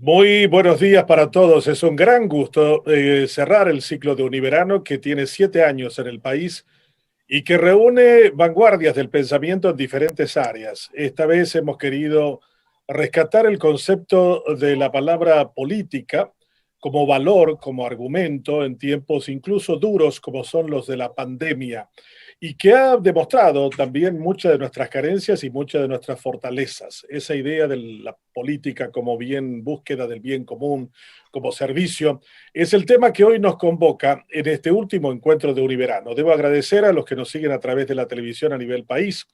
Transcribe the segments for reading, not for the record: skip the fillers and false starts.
Muy buenos días para todos. Es un gran gusto cerrar el ciclo de Univerano que tiene 7 años en el país y que reúne vanguardias del pensamiento en diferentes áreas. Esta vez hemos querido rescatar el concepto de la palabra política como valor, como argumento en tiempos incluso duros como son los de la pandemia y que ha demostrado también muchas de nuestras carencias y muchas de nuestras fortalezas. Esa idea de la política como bien, búsqueda del bien común, como servicio, es el tema que hoy nos convoca en este último encuentro de Univerano. Debo agradecer a los que nos siguen a través de la televisión a nivel país,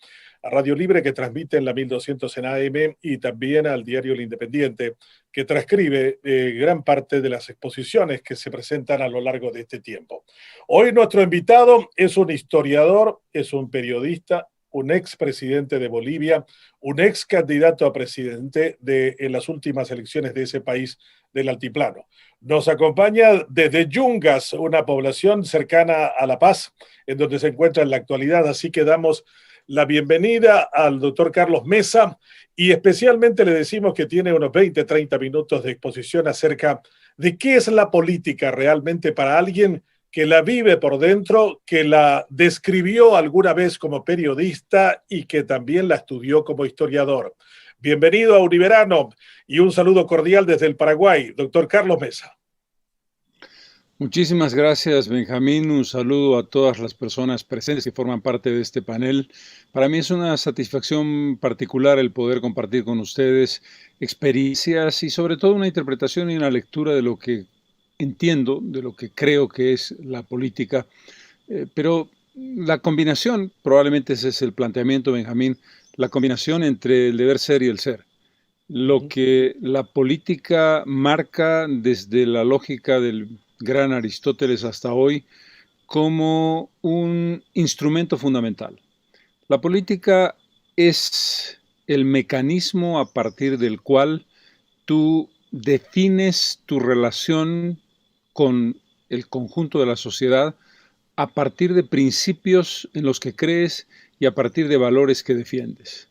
a Radio Libre que transmite en la 1200 en AM y también al diario El Independiente que transcribe gran parte de las exposiciones que se presentan a lo largo de este tiempo. Hoy nuestro invitado es un historiador, es un periodista, un expresidente de Bolivia, un ex candidato a presidente en las últimas elecciones de ese país del altiplano. Nos acompaña desde Yungas, una población cercana a La Paz, en donde se encuentra en la actualidad, así que damos la bienvenida al doctor Carlos Mesa y especialmente le decimos que tiene unos 20, 30 minutos de exposición acerca de qué es la política realmente para alguien que la vive por dentro, que la describió alguna vez como periodista y que también la estudió como historiador. Bienvenido a Univerano y un saludo cordial desde el Paraguay, doctor Carlos Mesa. Muchísimas gracias, Benjamín. Un saludo a todas las personas presentes que forman parte de este panel. Para mí es una satisfacción particular el poder compartir con ustedes experiencias y sobre todo una interpretación y una lectura de lo que entiendo, de lo que creo que es la política. Pero la combinación, probablemente ese es el planteamiento, Benjamín, la combinación entre el deber ser y el ser. Lo que la política marca desde la lógica del gran Aristóteles hasta hoy como un instrumento fundamental. La política es el mecanismo a partir del cual tú defines tu relación con el conjunto de la sociedad a partir de principios en los que crees y a partir de valores que defiendes.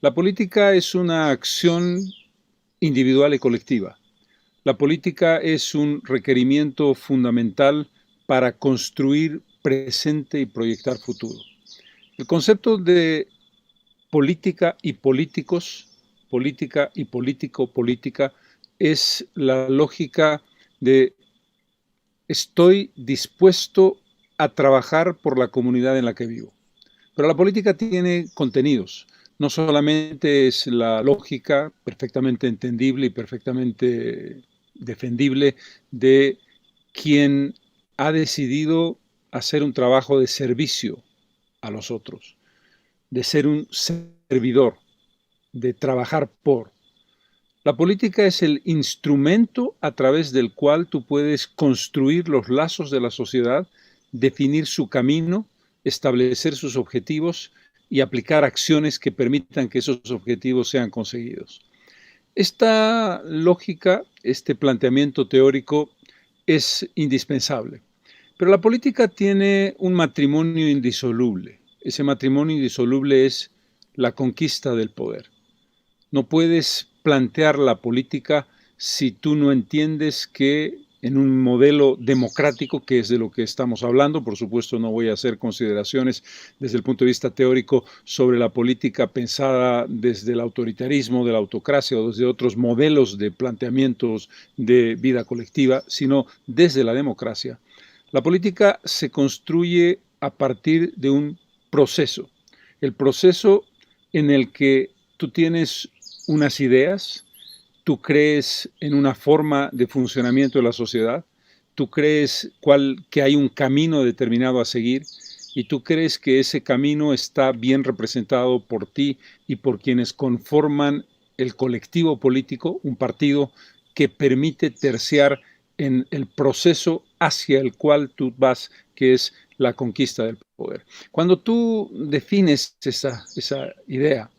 La política es una acción individual y colectiva. La política es un requerimiento fundamental para construir presente y proyectar futuro. El concepto de política y políticos, política y político, política, es la lógica de estoy dispuesto a trabajar por la comunidad en la que vivo. Pero la política tiene contenidos. No solamente es la lógica perfectamente entendible y perfectamente defendible de quien ha decidido hacer un trabajo de servicio a los otros, de ser un servidor, de trabajar por. La política es el instrumento a través del cual tú puedes construir los lazos de la sociedad, definir su camino, establecer sus objetivos y aplicar acciones que permitan que esos objetivos sean conseguidos. Esta lógica, este planteamiento teórico es indispensable, pero la política tiene un matrimonio indisoluble. Ese matrimonio indisoluble es la conquista del poder. No puedes plantear la política si tú no entiendes que en un modelo democrático, que es de lo que estamos hablando, por supuesto no voy a hacer consideraciones desde el punto de vista teórico sobre la política pensada desde el autoritarismo, de la autocracia o desde otros modelos de planteamientos de vida colectiva, sino desde la democracia. La política se construye a partir de un proceso, el proceso en el que tú tienes unas ideas, tú crees en una forma de funcionamiento de la sociedad, tú crees que hay un camino determinado a seguir y tú crees que ese camino está bien representado por ti y por quienes conforman el colectivo político, un partido que permite terciar en el proceso hacia el cual tú vas, que es la conquista del poder. Cuando tú defines esa idea,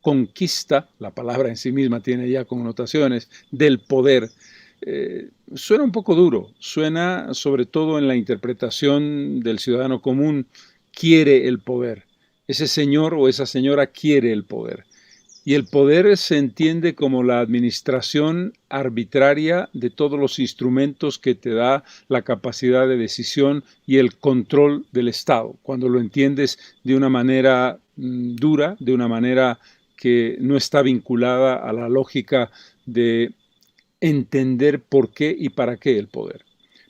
conquista, la palabra en sí misma tiene ya connotaciones, del poder, suena un poco duro, suena sobre todo en la interpretación del ciudadano común, quiere el poder, ese señor o esa señora quiere el poder. Y el poder se entiende como la administración arbitraria de todos los instrumentos que te da la capacidad de decisión y el control del Estado. Cuando lo entiendes de una manera dura, de una manera que no está vinculada a la lógica de entender por qué y para qué el poder.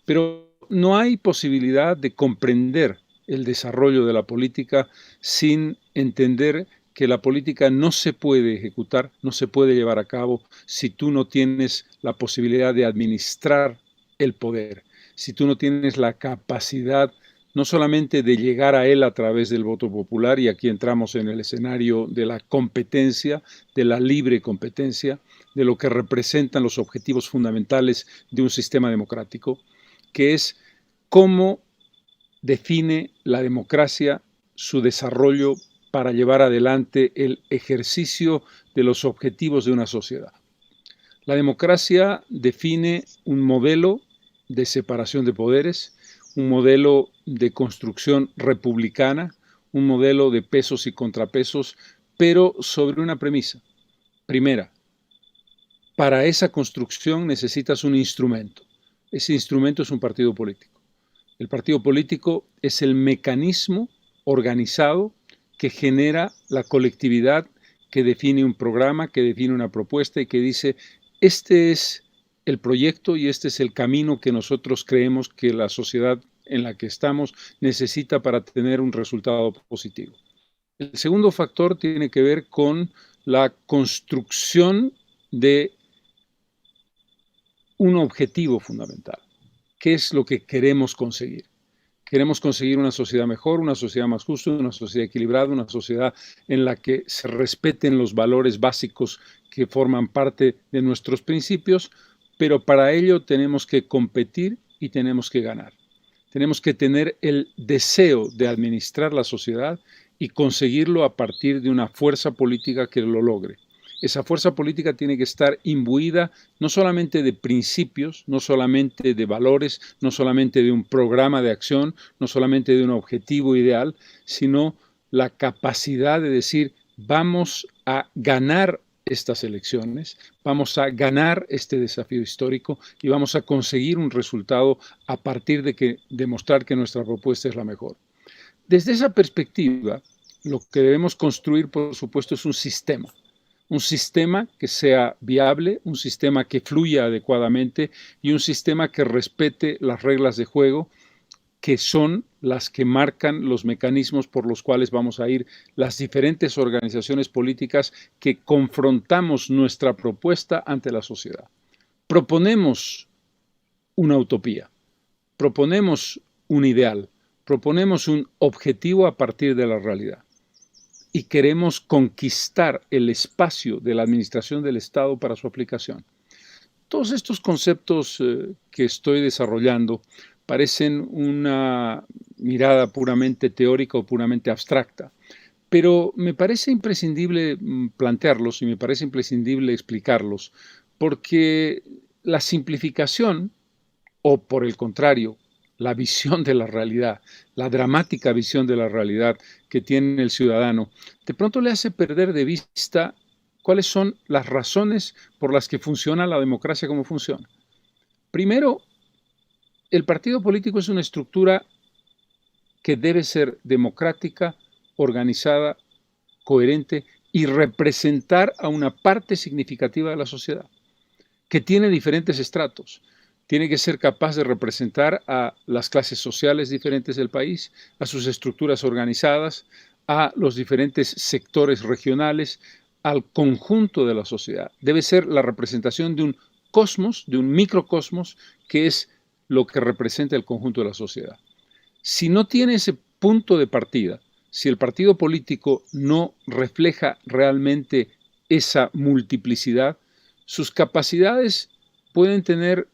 Pero no hay posibilidad de comprender el desarrollo de la política sin entender que la política no se puede ejecutar, no se puede llevar a cabo si tú no tienes la posibilidad de administrar el poder, si tú no tienes la capacidad no solamente de llegar a él a través del voto popular, y aquí entramos en el escenario de la competencia, de la libre competencia, de lo que representan los objetivos fundamentales de un sistema democrático, que es cómo define la democracia su desarrollo para llevar adelante el ejercicio de los objetivos de una sociedad. La democracia define un modelo de separación de poderes, un modelo de construcción republicana, un modelo de pesos y contrapesos, pero sobre una premisa. Primera, para esa construcción necesitas un instrumento. Ese instrumento es un partido político. El partido político es el mecanismo organizado que genera la colectividad, que define un programa, que define una propuesta y que dice, este es el proyecto y este es el camino que nosotros creemos que la sociedad en la que estamos necesita para tener un resultado positivo. El segundo factor tiene que ver con la construcción de un objetivo fundamental. ¿Qué es lo que queremos conseguir? Queremos conseguir una sociedad mejor, una sociedad más justa, una sociedad equilibrada, una sociedad en la que se respeten los valores básicos que forman parte de nuestros principios, pero para ello tenemos que competir y tenemos que ganar. Tenemos que tener el deseo de administrar la sociedad y conseguirlo a partir de una fuerza política que lo logre. Esa fuerza política tiene que estar imbuida no solamente de principios, no solamente de valores, no solamente de un programa de acción, no solamente de un objetivo ideal, sino la capacidad de decir, vamos a ganar estas elecciones, vamos a ganar este desafío histórico y vamos a conseguir un resultado a partir de demostrar que nuestra propuesta es la mejor. Desde esa perspectiva, lo que debemos construir, por supuesto, es un sistema que sea viable, un sistema que fluya adecuadamente y un sistema que respete las reglas de juego, que son las que marcan los mecanismos por los cuales vamos a ir las diferentes organizaciones políticas que confrontamos nuestra propuesta ante la sociedad. Proponemos una utopía, proponemos un ideal, proponemos un objetivo a partir de la realidad. Y queremos conquistar el espacio de la administración del Estado para su aplicación. Todos estos conceptos que estoy desarrollando parecen una mirada puramente teórica o puramente abstracta, pero me parece imprescindible plantearlos y me parece imprescindible explicarlos, porque la simplificación, o por el contrario, la visión de la realidad, la dramática visión de la realidad que tiene el ciudadano, de pronto le hace perder de vista cuáles son las razones por las que funciona la democracia como funciona. Primero, el partido político es una estructura que debe ser democrática, organizada, coherente y representar a una parte significativa de la sociedad, que tiene diferentes estratos. Tiene que ser capaz de representar a las clases sociales diferentes del país, a sus estructuras organizadas, a los diferentes sectores regionales, al conjunto de la sociedad. Debe ser la representación de un cosmos, de un microcosmos, que es lo que representa el conjunto de la sociedad. Si no tiene ese punto de partida, si el partido político no refleja realmente esa multiplicidad, sus capacidades pueden tener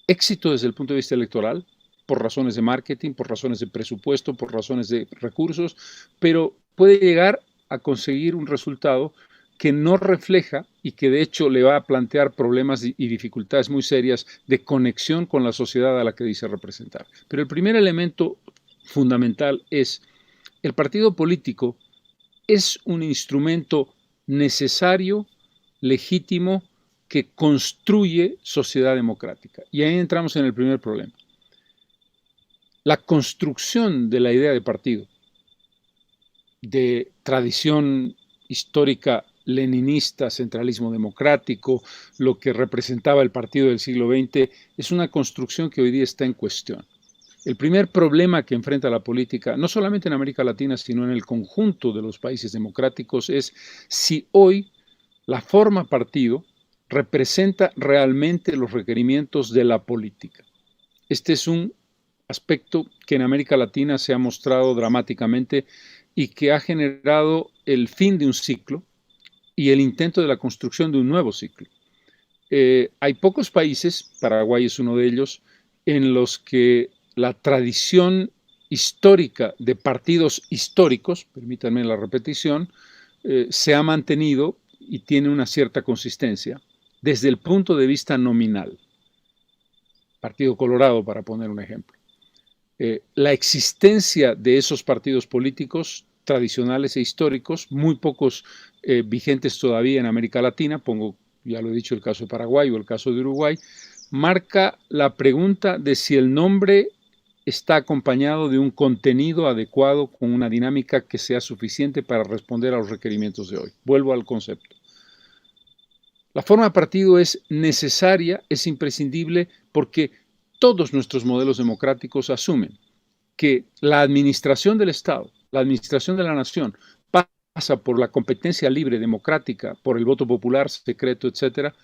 éxito desde el punto de vista electoral, por razones de marketing, por razones de presupuesto, por razones de recursos, pero puede llegar a conseguir un resultado que no refleja y que de hecho le va a plantear problemas y dificultades muy serias de conexión con la sociedad a la que dice representar. Pero el primer elemento fundamental es el partido político es un instrumento necesario, legítimo, que construye sociedad democrática. Y ahí entramos en el primer problema. La construcción de la idea de partido, de tradición histórica leninista, centralismo democrático, lo que representaba el partido del siglo XX, es una construcción que hoy día está en cuestión. El primer problema que enfrenta la política, no solamente en América Latina, sino en el conjunto de los países democráticos, es si hoy la forma partido representa realmente los requerimientos de la política. Este es un aspecto que en América Latina se ha mostrado dramáticamente y que ha generado el fin de un ciclo y el intento de la construcción de un nuevo ciclo. Hay pocos países, Paraguay es uno de ellos, en los que la tradición histórica de partidos históricos, permítanme la repetición, se ha mantenido y tiene una cierta consistencia desde el punto de vista nominal. Partido Colorado, para poner un ejemplo. La existencia de esos partidos políticos tradicionales e históricos, muy pocos vigentes todavía en América Latina, pongo, ya lo he dicho, el caso de Paraguay o el caso de Uruguay, marca la pregunta de si el nombre está acompañado de un contenido adecuado con una dinámica que sea suficiente para responder a los requerimientos de hoy. Vuelvo al concepto. La forma de partido es necesaria, es imprescindible, porque todos nuestros modelos democráticos asumen que la administración del Estado, la administración de la nación, pasa por la competencia libre, democrática, por el voto popular, secreto, etcétera,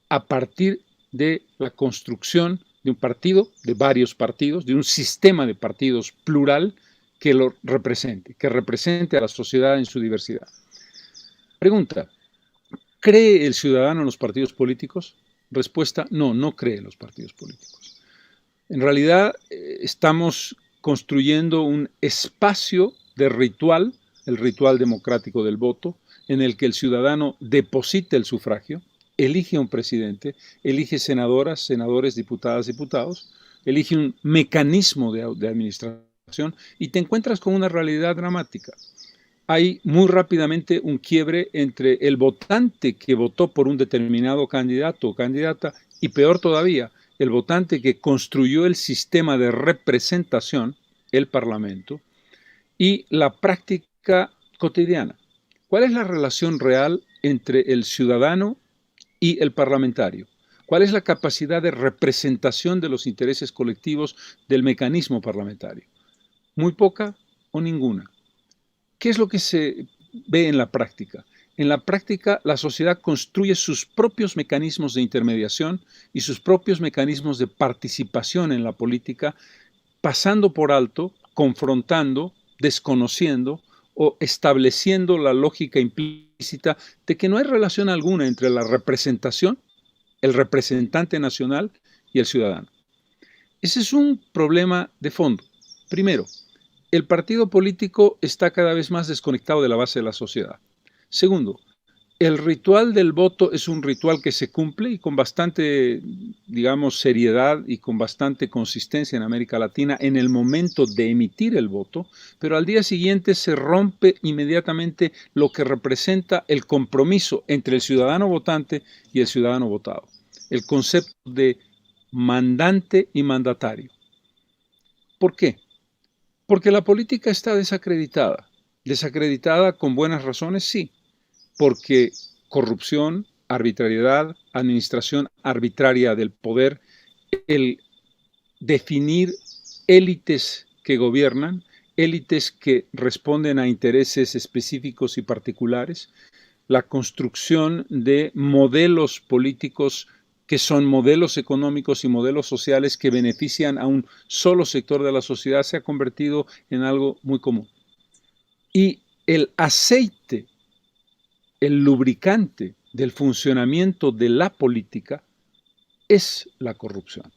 a partir de la construcción de un partido, de varios partidos, de un sistema de partidos plural que lo represente, que represente a la sociedad en su diversidad. Pregunta: ¿cree el ciudadano en los partidos políticos? Respuesta: no, no cree en los partidos políticos. En realidad estamos construyendo un espacio de ritual, el ritual democrático del voto, en el que el ciudadano deposita el sufragio, elige a un presidente, elige senadoras, senadores, diputadas, diputados, elige un mecanismo de administración y te encuentras con una realidad dramática. Hay muy rápidamente un quiebre entre el votante que votó por un determinado candidato o candidata y, peor todavía, el votante que construyó el sistema de representación, el Parlamento, y la práctica cotidiana. ¿Cuál es la relación real entre el ciudadano y el parlamentario? ¿Cuál es la capacidad de representación de los intereses colectivos del mecanismo parlamentario? Muy poca o ninguna. ¿Qué es lo que se ve en la práctica? En la práctica, la sociedad construye sus propios mecanismos de intermediación y sus propios mecanismos de participación en la política, pasando por alto, confrontando, desconociendo o estableciendo la lógica implícita de que no hay relación alguna entre la representación, el representante nacional y el ciudadano. Ese es un problema de fondo. Primero, el partido político está cada vez más desconectado de la base de la sociedad. Segundo, el ritual del voto es un ritual que se cumple y con bastante, digamos, seriedad y con bastante consistencia en América Latina en el momento de emitir el voto, pero al día siguiente se rompe inmediatamente lo que representa el compromiso entre el ciudadano votante y el ciudadano votado. El concepto de mandante y mandatario. ¿Por qué? Porque la política está desacreditada. Desacreditada con buenas razones, sí. Porque corrupción, arbitrariedad, administración arbitraria del poder, el definir élites que gobiernan, élites que responden a intereses específicos y particulares, la construcción de modelos políticos que son modelos económicos y modelos sociales que benefician a un solo sector de la sociedad, se ha convertido en algo muy común. Y el aceite, el lubricante del funcionamiento de la política es la corrupción.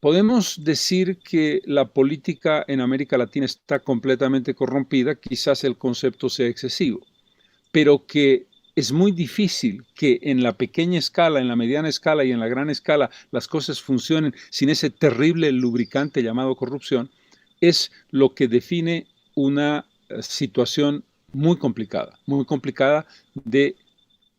Podemos decir que la política en América Latina está completamente corrompida, quizás el concepto sea excesivo, pero que es muy difícil que en la pequeña escala, en la mediana escala y en la gran escala las cosas funcionen sin ese terrible lubricante llamado corrupción, es lo que define una situación muy complicada de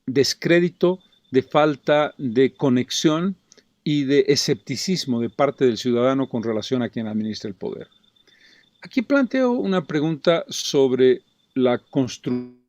descrédito, de falta de conexión y de escepticismo de parte del ciudadano con relación a quien administra el poder. Aquí planteo una pregunta sobre la construcción.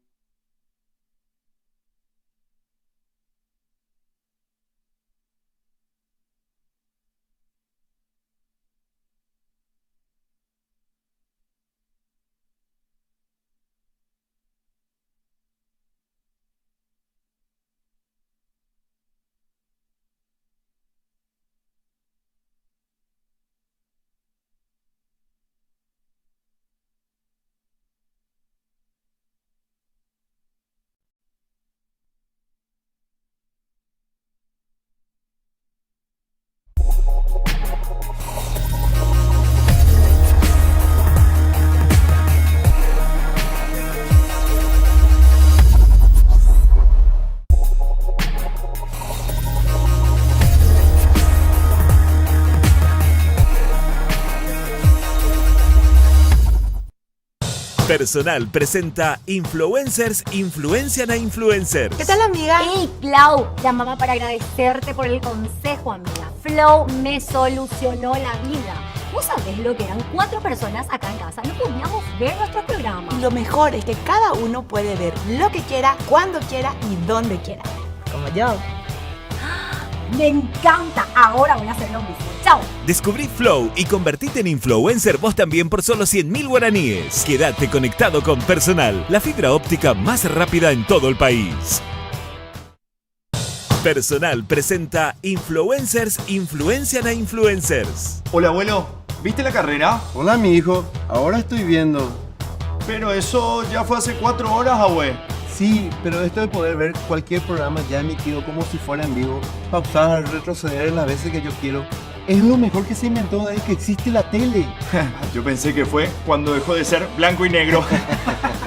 Personal presenta Influencers influencian a influencers. ¿Qué tal, amiga? Hey, Flau, llamaba para agradecerte por el consejo, amiga. Flow me solucionó la vida. ¿Vos sabés lo que eran 4 personas acá en casa? No podíamos ver nuestros programas. Y lo mejor es que cada uno puede ver lo que quiera, cuando quiera y donde quiera. Como yo. Me encanta. Ahora voy a hacer lo mismo. Chao. Descubrí Flow y convertite en influencer vos también por solo 100.000 guaraníes. Quédate conectado con Personal, la fibra óptica más rápida en todo el país. Personal presenta Influencers influencian a influencers. Hola, abuelo. ¿Viste la carrera? Hola, mi hijo. Ahora estoy viendo. Pero eso ya fue hace 4 horas, abue. Sí, pero esto de poder ver cualquier programa ya emitido como si fuera en vivo, pausar, retroceder las veces que yo quiero, es lo mejor que se inventó desde que existe la tele. Yo pensé que fue cuando dejó de ser blanco y negro.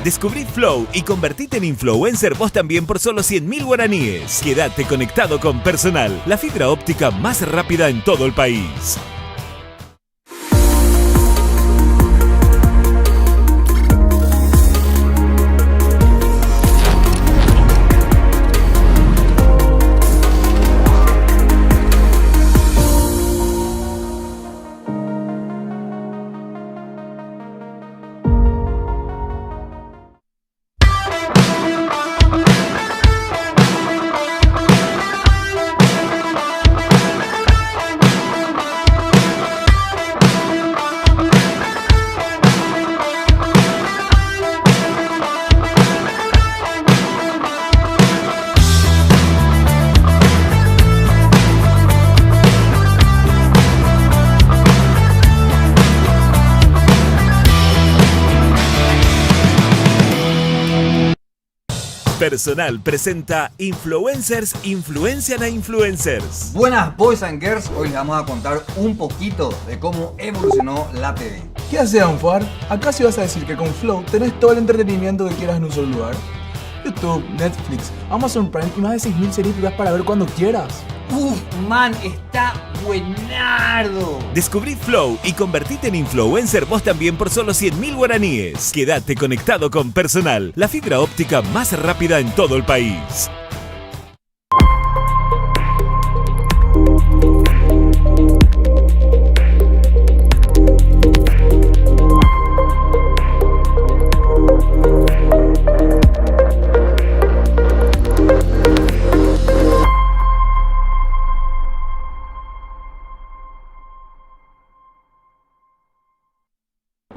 Descubrí Flow y convertite en influencer vos también por solo 100.000 guaraníes. Quédate conectado con Personal, la fibra óptica más rápida en todo el país. Personal presenta Influencers influencian a influencers. Buenas boys and girls, hoy les vamos a contar un poquito de cómo evolucionó la TV. ¿Qué hace Anfar? Acá sí vas a decir que con Flow tenés todo el entretenimiento que quieras en un solo lugar. YouTube, Netflix, Amazon Prime y más de 6.000 series para ver cuando quieras. Man, está buenardo. Descubrí Flow y convertite en influencer vos también por solo 100.000 guaraníes. Quédate conectado con Personal, la fibra óptica más rápida en todo el país.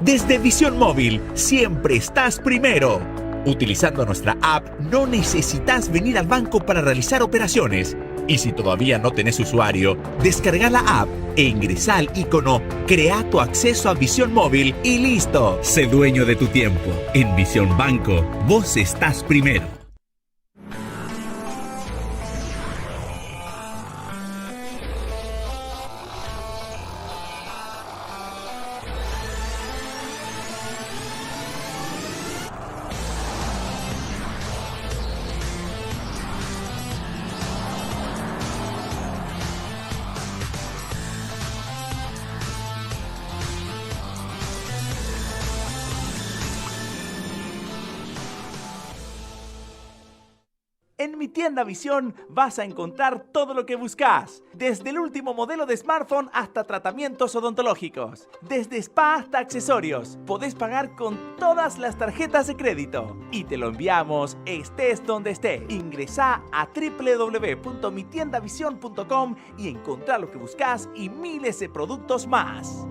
Desde Visión Móvil, siempre estás primero. Utilizando nuestra app, no necesitas venir al banco para realizar operaciones. Y si todavía no tenés usuario, descarga la app e ingresa al icono Crea tu acceso a Visión Móvil y listo. Sé dueño de tu tiempo. En Visión Banco, vos estás primero. En mi tienda Visión vas a encontrar todo lo que buscas. Desde el último modelo de smartphone hasta tratamientos odontológicos. Desde spa hasta accesorios. Podés pagar con todas las tarjetas de crédito. Y te lo enviamos estés donde estés. Ingresá a www.mitiendavision.com y encontrá lo que buscas y miles de productos más.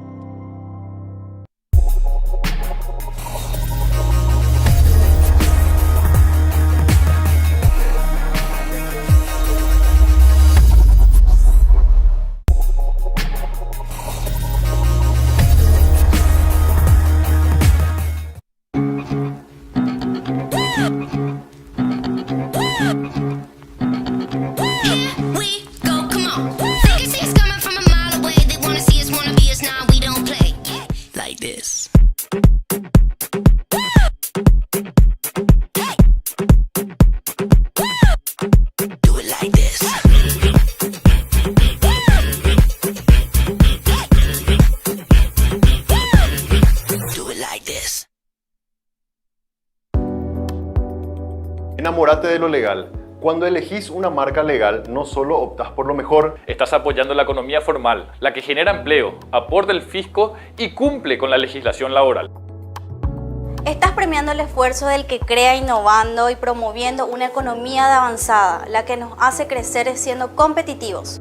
Enamórate de lo legal. Cuando elegís una marca legal, no solo optás por lo mejor, estás apoyando la economía formal, la que genera empleo, aporta el fisco y cumple con la legislación laboral. Estás premiando el esfuerzo del que crea innovando y promoviendo una economía de avanzada, la que nos hace crecer siendo competitivos.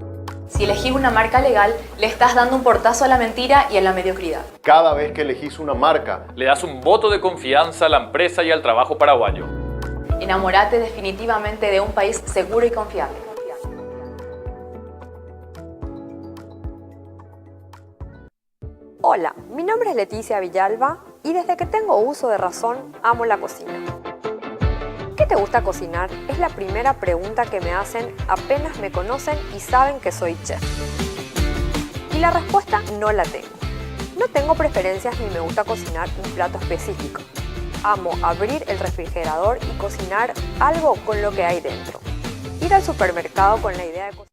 Si elegís una marca legal, le estás dando un portazo a la mentira y a la mediocridad. Cada vez que elegís una marca, le das un voto de confianza a la empresa y al trabajo paraguayo. Enamórate definitivamente de un país seguro y confiable. Hola, mi nombre es Leticia Villalba y desde que tengo uso de razón amo la cocina. ¿Qué te gusta cocinar? Es la primera pregunta que me hacen apenas me conocen y saben que soy chef. Y la respuesta no la tengo. No tengo preferencias ni me gusta cocinar un plato específico. Amo abrir el refrigerador y cocinar algo con lo que hay dentro. Ir al supermercado con la idea de cocinar.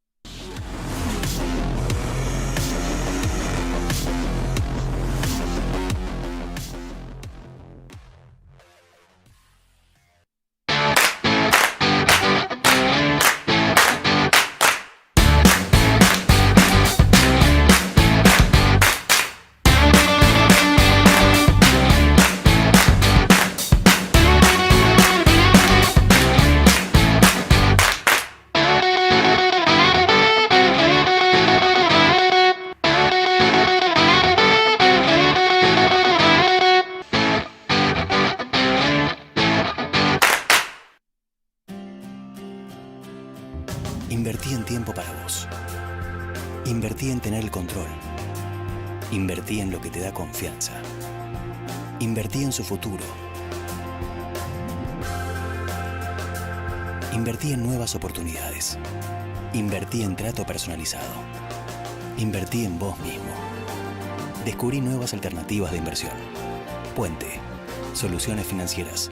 Invertí en tiempo para vos. Invertí en tener el control. Invertí en lo que te da confianza. Invertí en su futuro. Invertí en nuevas oportunidades. Invertí en trato personalizado. Invertí en vos mismo. Descubrí nuevas alternativas de inversión. Puente. Soluciones financieras.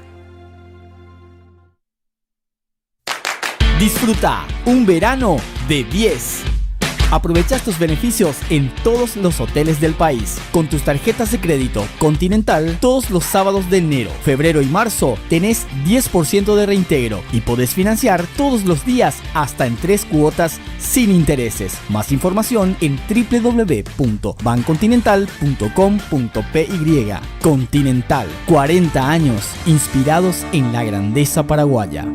Disfruta un verano de 10. Aprovecha estos beneficios en todos los hoteles del país. Con tus tarjetas de crédito Continental, todos los sábados de enero, febrero y marzo tenés 10% de reintegro y podés financiar todos los días hasta en 3 cuotas sin intereses. Más información en www.bancontinental.com.py. Continental, 40 años inspirados en la grandeza paraguaya.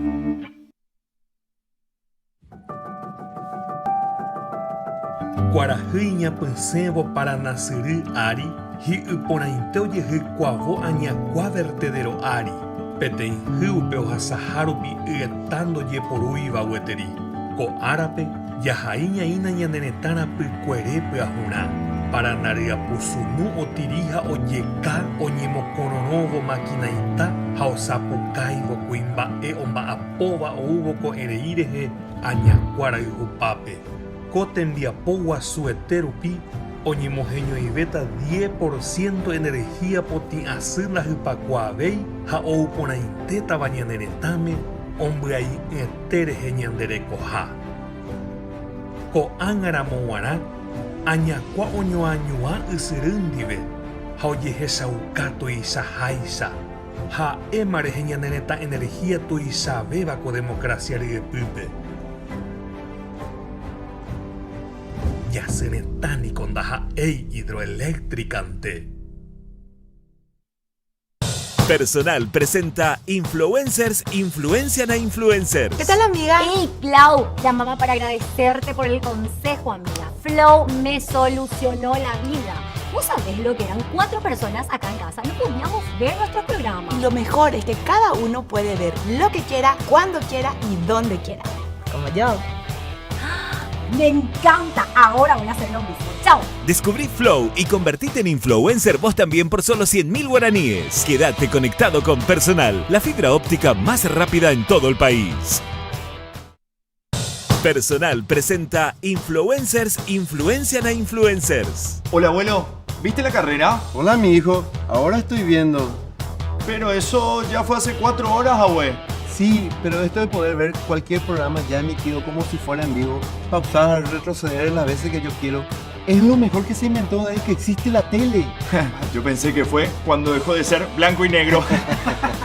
Guarajiña pensevo para nacer ari, hi uponainteo yehi cuavo añacua vertedero ari, petein hiupeo hasaharupi etando ye poruiva hueteri, ko árape yahaiña ina ñanenetana pykuerepe ahuna, para naria pusunu o tirija o yeka o ñemokononovo maquinaita, haosapukaivo kuimba omba apova o hubo ko ereireje añacuara ihupape. Cotendia powa sueterupi, oñimojeño ibeta 10% energía poti asirla hipacuabei, ha oupona inteta bañaneretame, hombre ahí etereje ñanderecoja. Ko angara moara, añacua oñoañua isirundive, ha oyeje saucato y sahaisa, Ha emareheña neneta energía tu isabeba con democracia de pipe. Ya se netani con daja ei hidroeléctricante. Personal presenta Influencers influencian a influencers. ¿Qué tal, amiga? Hey, Flau, llamaba para agradecerte por el consejo, amiga. Flow me solucionó la vida. ¿Vos sabés lo que eran 4 personas acá en casa? No podíamos ver nuestro programa. Y lo mejor es que cada uno puede ver lo que quiera, cuando quiera y donde quiera. Como yo. Me encanta. Ahora voy a hacer lo mismo. Chao. Descubrí Flow y convertite en influencer vos también por solo 100.000 guaraníes. Quédate conectado con Personal, la fibra óptica más rápida en todo el país. Personal presenta Influencers influencian a influencers. Hola, abuelo. ¿Viste la carrera? Hola, mi hijo. Ahora estoy viendo. Pero eso ya fue hace 4 horas, abue. Sí, pero esto de poder ver cualquier programa ya emitido como si fuera en vivo, pausar, retroceder las veces que yo quiero, es lo mejor que se inventó desde que existe la tele. Yo pensé que fue cuando dejó de ser blanco y negro.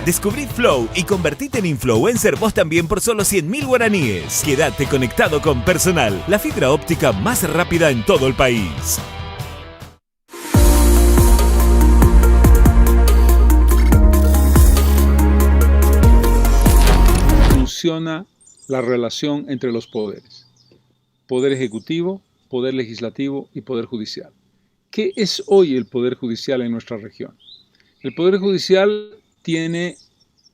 Descubrí Flow y convertite en influencer vos también por solo 100.000 guaraníes. Quédate conectado con Personal, la fibra óptica más rápida en todo el país. Funciona la relación entre los poderes: poder ejecutivo, poder legislativo y poder judicial. ¿Qué es hoy el poder judicial en nuestra región? El poder judicial tiene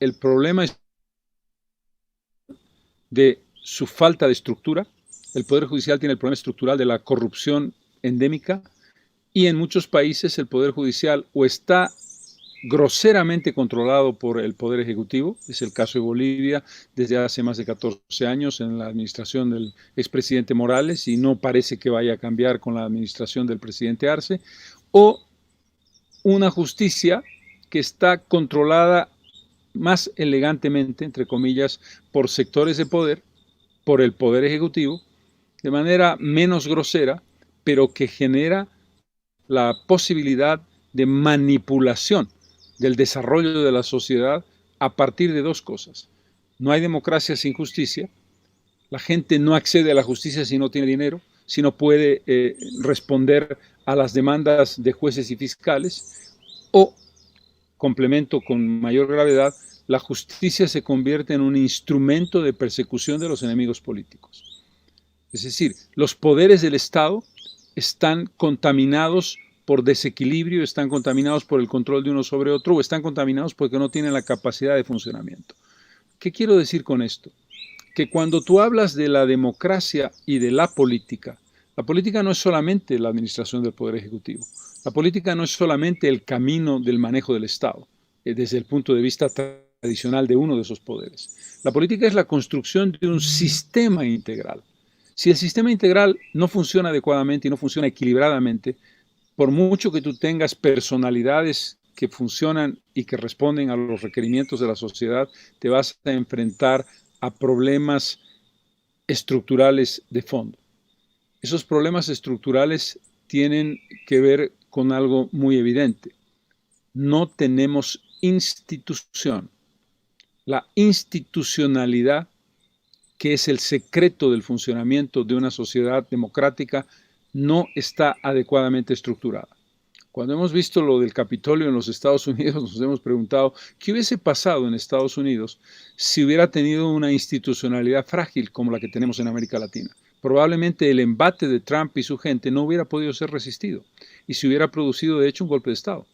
el problema de su falta de estructura. El poder judicial tiene el problema estructural de la corrupción endémica, y en muchos países el poder judicial o está groseramente controlado por el Poder Ejecutivo. Es el caso de Bolivia desde hace más de 14 años en la administración del expresidente Morales, y no parece que vaya a cambiar con la administración del presidente Arce, o una justicia que está controlada más elegantemente, entre comillas, por sectores de poder, por el Poder Ejecutivo, de manera menos grosera, pero que genera la posibilidad de manipulación del desarrollo de la sociedad a partir de 2 cosas. No hay democracia sin justicia. La gente no accede a la justicia si no tiene dinero, si no puede responder a las demandas de jueces y fiscales, o, complemento con mayor gravedad, la justicia se convierte en un instrumento de persecución de los enemigos políticos. Es decir, los poderes del Estado están contaminados por desequilibrio, están contaminados por el control de uno sobre otro, o están contaminados porque no tienen la capacidad de funcionamiento. ¿Qué quiero decir con esto? Que cuando tú hablas de la democracia y de la política no es solamente la administración del Poder Ejecutivo. La política no es solamente el camino del manejo del Estado, desde el punto de vista tradicional de uno de esos poderes. La política es la construcción de un sistema integral. Si el sistema integral no funciona adecuadamente y no funciona equilibradamente, por mucho que tú tengas personalidades que funcionan y que responden a los requerimientos de la sociedad, te vas a enfrentar a problemas estructurales de fondo. Esos problemas estructurales tienen que ver con algo muy evidente. No tenemos institución. La institucionalidad, que es el secreto del funcionamiento de una sociedad democrática, no está adecuadamente estructurada. Cuando hemos visto lo del Capitolio en los Estados Unidos, nos hemos preguntado qué hubiese pasado en Estados Unidos si hubiera tenido una institucionalidad frágil como la que tenemos en América Latina. Probablemente el embate de Trump y su gente no hubiera podido ser resistido y se hubiera producido de hecho un golpe de Estado.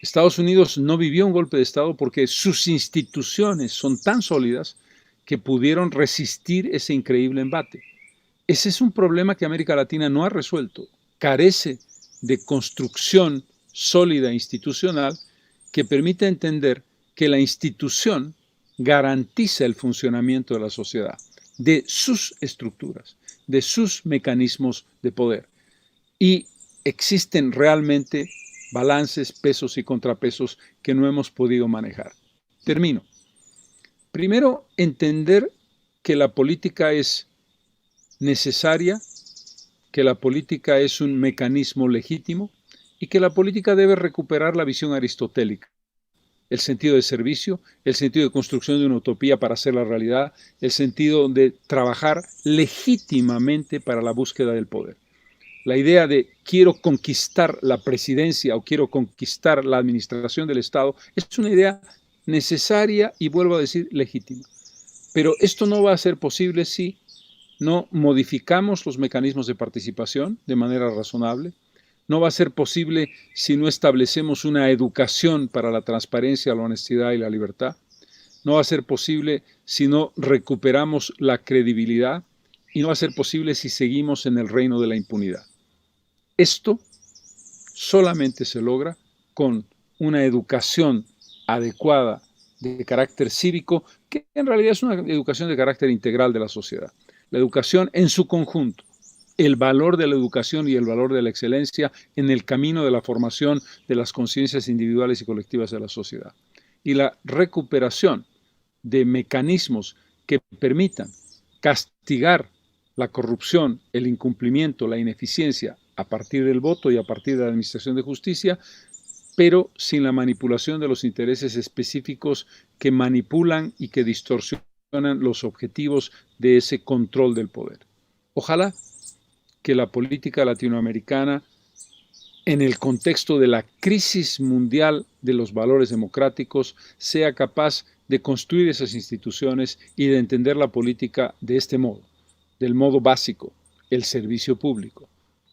Estados Unidos no vivió un golpe de Estado porque sus instituciones son tan sólidas que pudieron resistir ese increíble embate. Ese es un problema que América Latina no ha resuelto. Carece de construcción sólida institucional que permita entender que la institución garantiza el funcionamiento de la sociedad, de sus estructuras, de sus mecanismos de poder. Y existen realmente balances, pesos y contrapesos que no hemos podido manejar. Termino. Primero, entender que la política es necesaria, que la política es un mecanismo legítimo y que la política debe recuperar la visión aristotélica. el sentido de servicio, el sentido de construcción de una utopía para hacerla realidad, el sentido de trabajar legítimamente para la búsqueda del poder. La idea de quiero conquistar la presidencia o quiero conquistar la administración del Estado es una idea necesaria y, vuelvo a decir, legítima. Pero esto no va a ser posible si no modificamos los mecanismos de participación de manera razonable. No va a ser posible si no establecemos una educación para la transparencia, la honestidad y la libertad. No va a ser posible si no recuperamos la credibilidad, y no va a ser posible si seguimos en el reino de la impunidad. Esto solamente se logra con una educación adecuada de carácter cívico, que en realidad es una educación de carácter integral de la sociedad. La educación en su conjunto, el valor de la educación y el valor de la excelencia en el camino de la formación de las conciencias individuales y colectivas de la sociedad. Y la recuperación de mecanismos que permitan castigar la corrupción, el incumplimiento, la ineficiencia a partir del voto y a partir de la administración de justicia, pero sin la manipulación de los intereses específicos que manipulan y que distorsionan los objetivos de ese control del poder. Ojalá que la política latinoamericana, en el contexto de la crisis mundial de los valores democráticos, sea capaz de construir esas instituciones y de entender la política de este modo, del modo básico, el servicio público.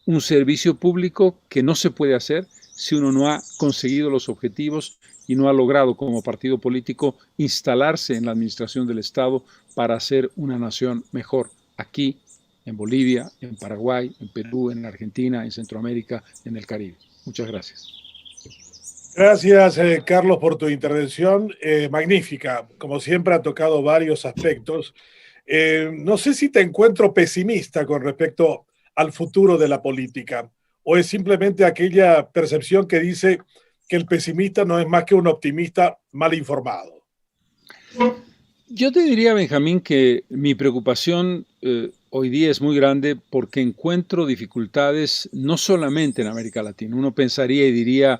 Un servicio público que no se puede hacer si uno no ha conseguido los objetivos y no ha logrado como partido político instalarse en la administración del Estado para hacer una nación mejor aquí, en Bolivia, en Paraguay, en Perú, en Argentina, en Centroamérica, en el Caribe. Muchas gracias. Gracias, Carlos, por tu intervención. Magnífica. Como siempre, ha tocado varios aspectos. No sé si te encuentro pesimista con respecto al futuro de la política, o es simplemente aquella percepción que dice que el pesimista no es más que un optimista mal informado. Yo te diría, Benjamín, que mi preocupación hoy día es muy grande porque encuentro dificultades no solamente en América Latina. Uno pensaría y diría,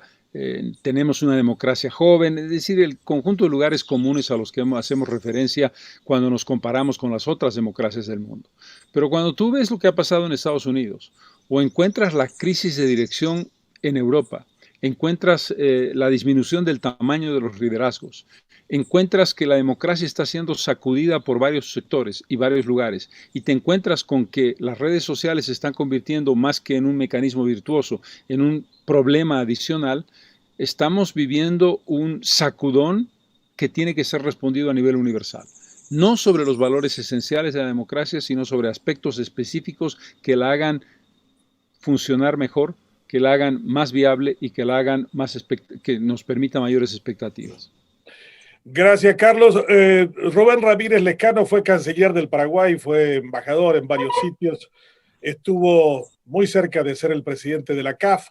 tenemos una democracia joven, es decir, el conjunto de lugares comunes a los que hacemos referencia cuando nos comparamos con las otras democracias del mundo. Pero cuando tú ves lo que ha pasado en Estados Unidos, o encuentras la crisis de dirección en Europa, encuentras la disminución del tamaño de los liderazgos, encuentras que la democracia está siendo sacudida por varios sectores y varios lugares, y te encuentras con que las redes sociales se están convirtiendo más que en un mecanismo virtuoso, en un problema adicional, estamos viviendo un sacudón que tiene que ser respondido a nivel universal. No sobre los valores esenciales de la democracia, sino sobre aspectos específicos que la hagan funcionar mejor, que la hagan más viable y que la hagan que nos permita mayores expectativas. Gracias, Carlos. Rubén Ramírez Lescano fue canciller del Paraguay, fue embajador en varios sitios, estuvo muy cerca de ser el presidente de la CAF.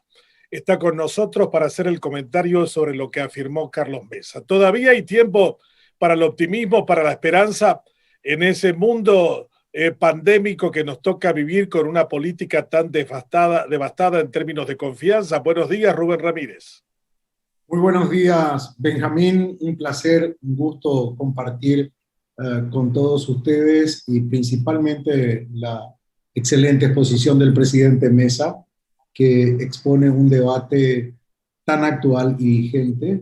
Está con nosotros para hacer el comentario sobre lo que afirmó Carlos Mesa. Todavía hay tiempo para el optimismo, para la esperanza en ese mundo pandémico que nos toca vivir con una política tan devastada en términos de confianza. Buenos días, Rubén Ramírez. Muy buenos días, Benjamín. Un placer, un gusto compartir con todos ustedes y principalmente la excelente exposición del presidente Mesa, que expone un debate tan actual y vigente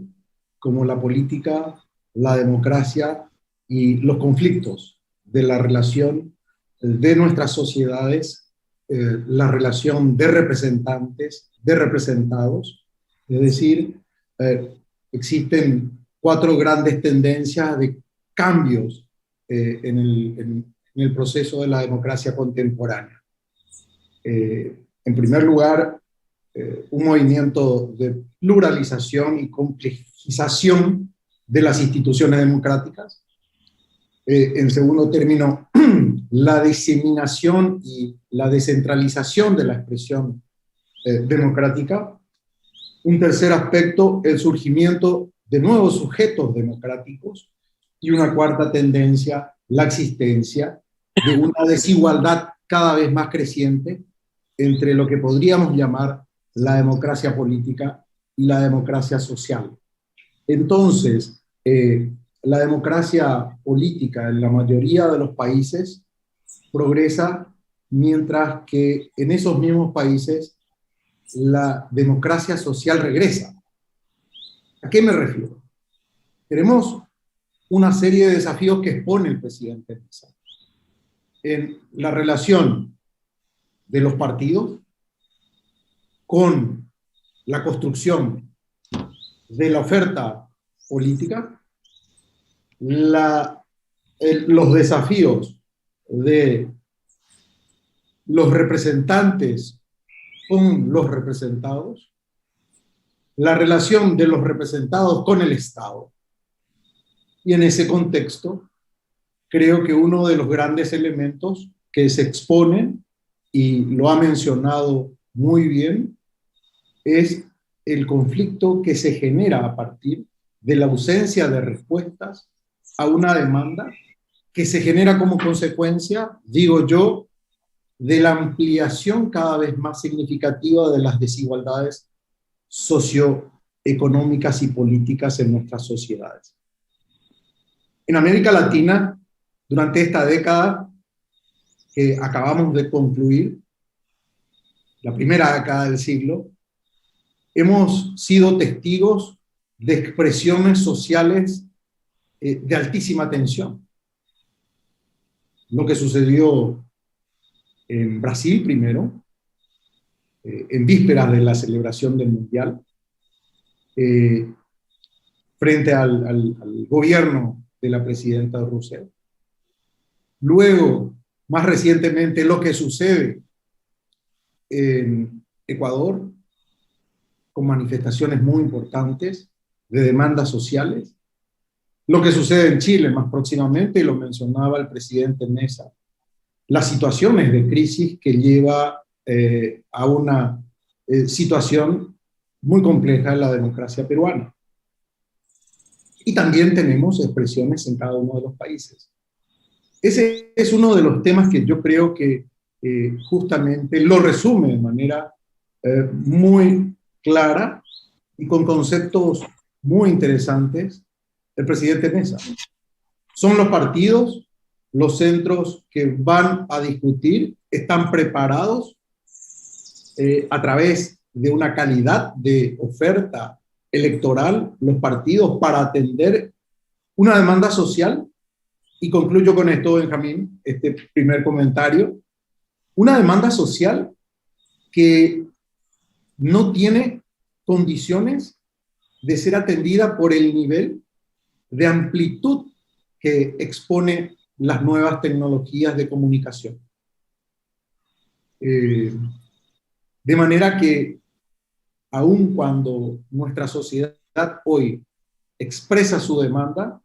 como la política, la democracia y los conflictos de la relación de nuestras sociedades, la relación de representantes, de representados, es decir, existen 4 grandes tendencias de cambios en el proceso de la democracia contemporánea. En primer lugar, un movimiento de pluralización y complejización de las instituciones democráticas. En segundo término, la diseminación y la descentralización de la expresión democrática. Un tercer aspecto, el surgimiento de nuevos sujetos democráticos. Y una cuarta tendencia, la existencia de una desigualdad cada vez más creciente entre lo que podríamos llamar la democracia política y la democracia social. Entonces, la democracia política en la mayoría de los países progresa, mientras que en esos mismos países la democracia social regresa. ¿A qué me refiero? Tenemos una serie de desafíos que expone el presidente Mesa en la relación de los partidos con la construcción de la oferta política, los desafíos de los representantes con los representados, la relación de los representados con el Estado. Y en ese contexto, creo que uno de los grandes elementos que se exponen, y lo ha mencionado muy bien, es el conflicto que se genera a partir de la ausencia de respuestas a una demanda que se genera como consecuencia, digo yo, de la ampliación cada vez más significativa de las desigualdades socioeconómicas y políticas en nuestras sociedades. En América Latina, durante esta década que acabamos de concluir, la primera década del siglo, hemos sido testigos de expresiones sociales de altísima tensión. Lo que sucedió en Brasil primero, en vísperas de la celebración del Mundial, frente al gobierno de la presidenta Rousseff. Luego, más recientemente, lo que sucede en Ecuador, con manifestaciones muy importantes de demandas sociales. Lo que sucede en Chile más próximamente, y lo mencionaba el presidente Mesa, las situaciones de crisis que lleva a una situación muy compleja en la democracia peruana. Y también tenemos expresiones en cada uno de los países. Ese es uno de los temas que yo creo que justamente lo resume de manera muy clara y con conceptos muy interesantes el presidente Mesa. Son los partidos, los centros que van a discutir, están preparados a través de una calidad de oferta electoral, los partidos, para atender una demanda social. Y concluyo con esto, Benjamín, este primer comentario. Una demanda social que no tiene condiciones de ser atendida por el nivel de amplitud que expone las nuevas tecnologías de comunicación. De manera que, aun cuando nuestra sociedad hoy expresa su demanda,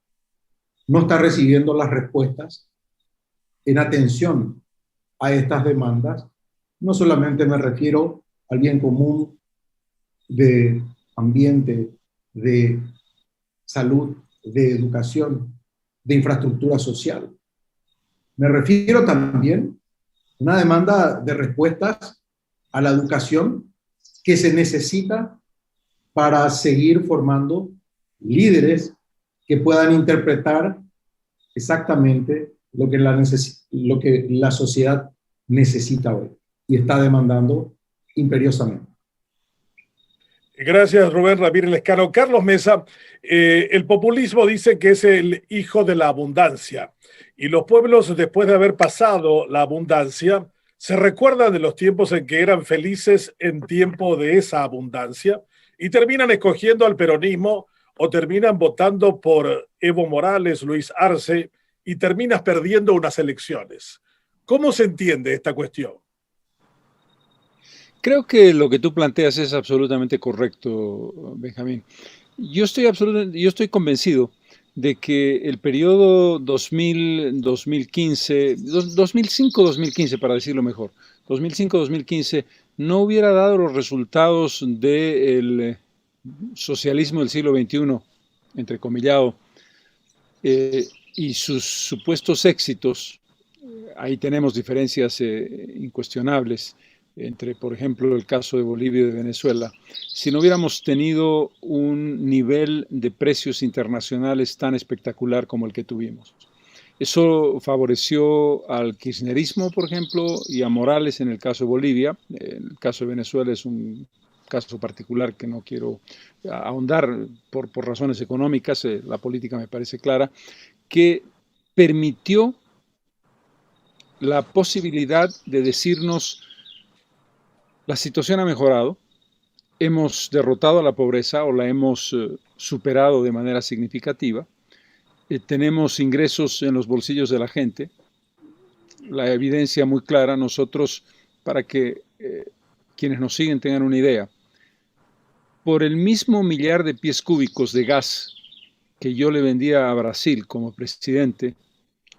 no está recibiendo las respuestas en atención a estas demandas. No solamente me refiero al bien común de ambiente, de salud, de educación, de infraestructura social. Me refiero también a una demanda de respuestas a la educación que se necesita para seguir formando líderes que puedan interpretar exactamente lo que la sociedad necesita hoy y está demandando imperiosamente. Gracias, Rubén Ramírez Lescano. Carlos Mesa, el populismo dice que es el hijo de la abundancia, y los pueblos, después de haber pasado la abundancia, se recuerdan de los tiempos en que eran felices en tiempo de esa abundancia y terminan escogiendo al peronismo o terminan votando por Evo Morales, Luis Arce, y terminas perdiendo unas elecciones. ¿Cómo se entiende esta cuestión? Creo que lo que tú planteas es absolutamente correcto, Benjamín. Yo estoy convencido de que el periodo 2005-2015, para decirlo mejor, 2005-2015, no hubiera dado los resultados del socialismo del siglo XXI, entrecomillado, y sus supuestos éxitos. Ahí tenemos diferencias incuestionables, entre, por ejemplo, el caso de Bolivia y de Venezuela, si no hubiéramos tenido un nivel de precios internacionales tan espectacular como el que tuvimos. Eso favoreció al kirchnerismo, por ejemplo, y a Morales en el caso de Bolivia. En el caso de Venezuela es un caso particular que no quiero ahondar por razones económicas, la política me parece clara, que permitió la posibilidad de decirnos: la situación ha mejorado, hemos derrotado a la pobreza o la hemos superado de manera significativa, tenemos ingresos en los bolsillos de la gente, la evidencia muy clara. Nosotros, para que quienes nos siguen tengan una idea, por el mismo millar de pies cúbicos de gas que yo le vendía a Brasil como presidente,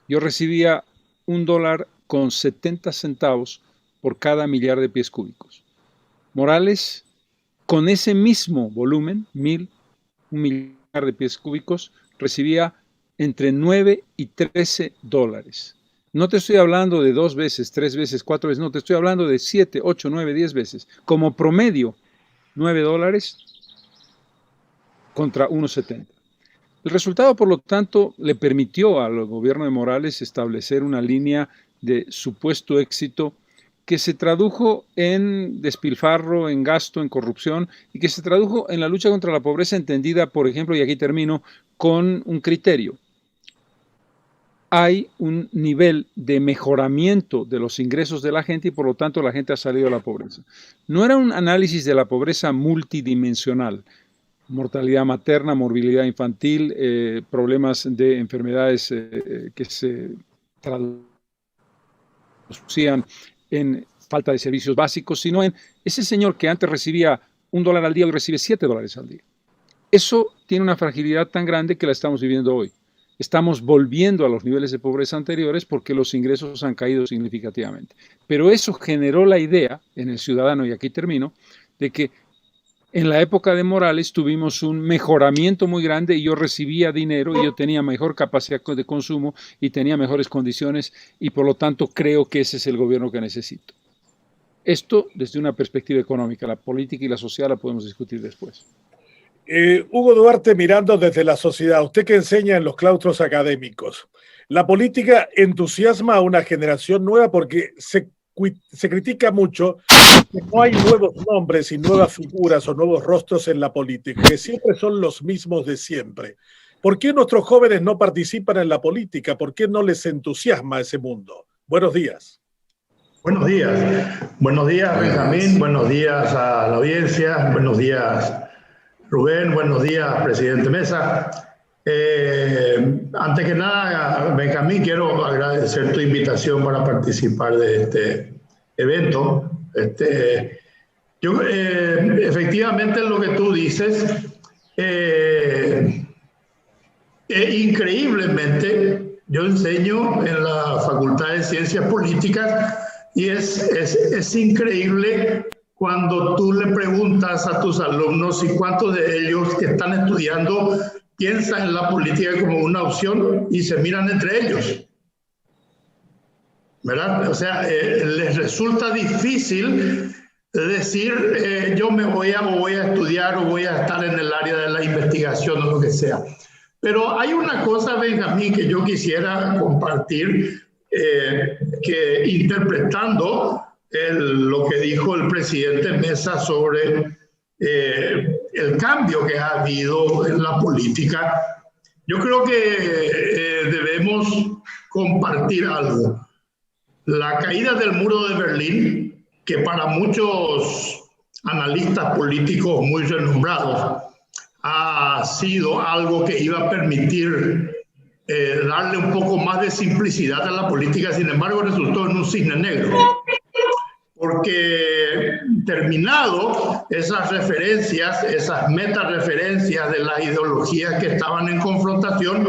yo recibía $1.70 por cada millar de pies cúbicos. Morales, con ese mismo volumen, un millar de pies cúbicos, recibía entre 9 y 13 dólares. No te estoy hablando de 2 veces, 3 veces, 4 veces, no, te estoy hablando de 7, 8, 9, 10 veces. Como promedio, 9 dólares contra 1.70. El resultado, por lo tanto, le permitió al gobierno de Morales establecer una línea de supuesto éxito que se tradujo en despilfarro, en gasto, en corrupción, y que se tradujo en la lucha contra la pobreza entendida, por ejemplo, y aquí termino, con un criterio. Hay un nivel de mejoramiento de los ingresos de la gente y por lo tanto la gente ha salido de la pobreza. No era un análisis de la pobreza multidimensional. Mortalidad materna, morbilidad infantil, problemas de enfermedades que se traducían en falta de servicios básicos, sino en ese señor que antes recibía $1 al día, hoy recibe $7 al día. Eso tiene una fragilidad tan grande que la estamos viviendo hoy. Estamos volviendo a los niveles de pobreza anteriores porque los ingresos han caído significativamente. Pero eso generó la idea en el ciudadano, y aquí termino, de que en la época de Morales tuvimos un mejoramiento muy grande y yo recibía dinero y yo tenía mejor capacidad de consumo y tenía mejores condiciones y por lo tanto creo que ese es el gobierno que necesito. Esto desde una perspectiva económica. La política y la social la podemos discutir después. Hugo Duarte, mirando desde la sociedad, usted que enseña en los claustros académicos, la política entusiasma a una generación nueva porque se critica mucho que no hay nuevos nombres y nuevas figuras o nuevos rostros en la política, que siempre son los mismos de siempre. ¿Por qué nuestros jóvenes no participan en la política? ¿Por qué no les entusiasma ese mundo? Buenos días. Buenos días. Buenos días, Benjamín. Buenos días a la audiencia. Buenos días, Rubén. Buenos días, presidente Mesa. Antes que nada, Benjamín, quiero agradecer tu invitación para participar de este evento. Efectivamente, lo que tú dices, increíblemente, yo enseño en la Facultad de Ciencias Políticas y es increíble cuando tú le preguntas a tus alumnos y cuántos de ellos que están estudiando piensan en la política como una opción y se miran entre ellos, ¿verdad? O sea, les resulta difícil decir yo me voy a estudiar o voy a estar en el área de la investigación o lo que sea. Pero hay una cosa, Benjamín, que yo quisiera compartir, que interpretando lo que dijo el presidente Mesa sobre el cambio que ha habido en la política, yo creo que debemos compartir algo. La caída del muro de Berlín, que para muchos analistas políticos muy renombrados ha sido algo que iba a permitir darle un poco más de simplicidad a la política, sin embargo resultó en un cisne negro. Porque terminado esas referencias, esas metareferencias de las ideologías que estaban en confrontación,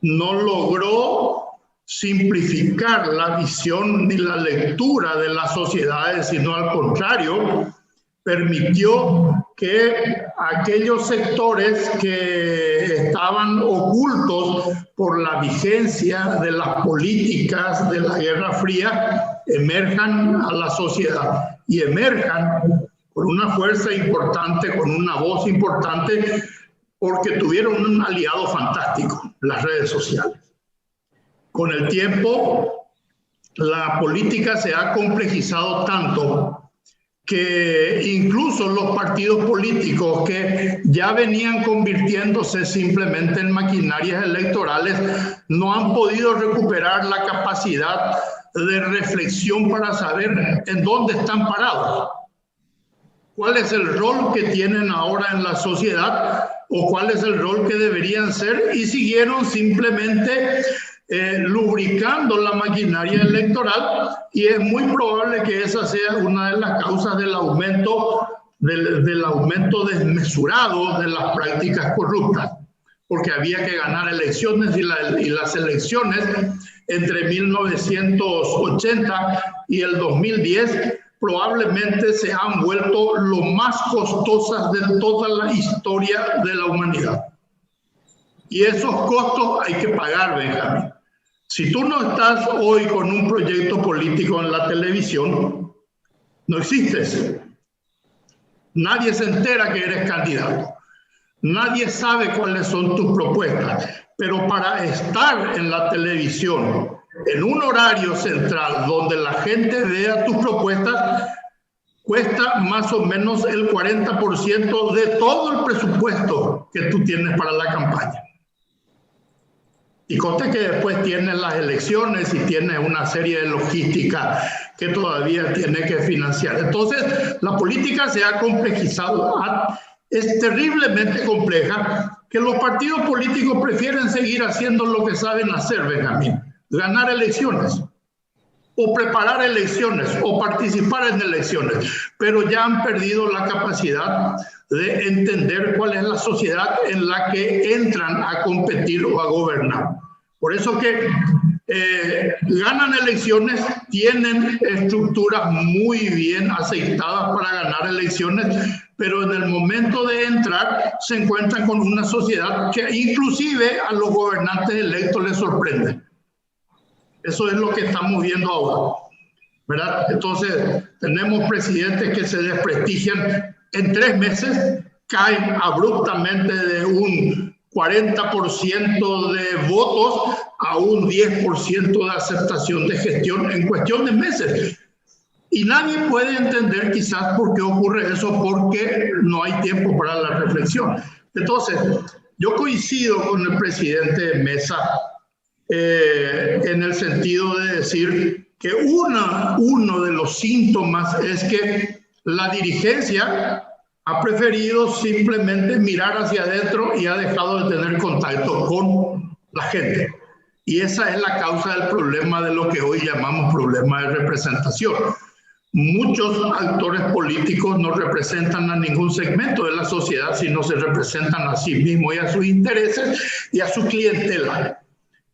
no logró simplificar la visión ni la lectura de las sociedades, sino al contrario, permitió que aquellos sectores que estaban ocultos por la vigencia de las políticas de la Guerra Fría emerjan a la sociedad y emerjan con una fuerza importante, con una voz importante, porque tuvieron un aliado fantástico, las redes sociales. Con el tiempo, la política se ha complejizado tanto que incluso los partidos políticos que ya venían convirtiéndose simplemente en maquinarias electorales no han podido recuperar la capacidad de reflexión para saber en dónde están parados, cuál es el rol que tienen ahora en la sociedad o cuál es el rol que deberían ser, y siguieron simplemente lubricando la maquinaria electoral, y es muy probable que esa sea una de las causas del aumento desmesurado de las prácticas corruptas, porque había que ganar elecciones y las elecciones entre 1980 y el 2010 probablemente se han vuelto lo más costosas de toda la historia de la humanidad. Y esos costos hay que pagar, Benjamín. Si tú no estás hoy con un proyecto político en la televisión, no existes. Nadie se entera que eres candidato. Nadie sabe cuáles son tus propuestas. Pero para estar en la televisión, en un horario central donde la gente vea tus propuestas, cuesta más o menos el 40% de todo el presupuesto que tú tienes para la campaña. Y conste que después tienes las elecciones y tienes una serie de logística que todavía tiene que financiar. Entonces, la política se ha complejizado. Es terriblemente compleja, que los partidos políticos prefieren seguir haciendo lo que saben hacer, Benjamín. Ganar elecciones, o preparar elecciones, o participar en elecciones. Pero ya han perdido la capacidad de entender cuál es la sociedad en la que entran a competir o a gobernar. Por eso que ganan elecciones, tienen estructuras muy bien aceitadas para ganar elecciones, pero en el momento de entrar se encuentran con una sociedad que inclusive a los gobernantes electos les sorprende. Eso es lo que estamos viendo ahora, ¿verdad? Entonces, tenemos presidentes que se desprestigian en 3 meses, caen abruptamente de un 40% de votos a un 10% de aceptación de gestión en cuestión de meses. Y nadie puede entender quizás por qué ocurre eso, porque no hay tiempo para la reflexión. Entonces, yo coincido con el presidente Mesa en el sentido de decir que uno de los síntomas es que la dirigencia ha preferido simplemente mirar hacia adentro y ha dejado de tener contacto con la gente. Y esa es la causa del problema de lo que hoy llamamos problema de representación. Muchos actores políticos no representan a ningún segmento de la sociedad, sino se representan a sí mismos y a sus intereses y a su clientela.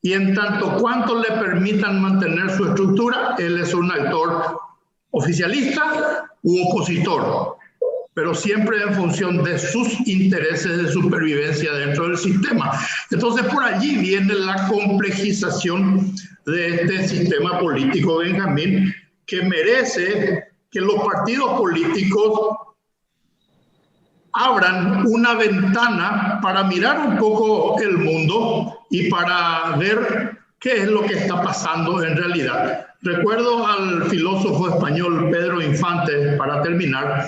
Y en tanto cuanto le permitan mantener su estructura, él es un actor oficialista u opositor, pero siempre en función de sus intereses de supervivencia dentro del sistema. Entonces, por allí viene la complejización de este sistema político, Benjamín, que merece que los partidos políticos abran una ventana para mirar un poco el mundo y para ver qué es lo que está pasando en realidad. Recuerdo al filósofo español Pedro Infante, para terminar,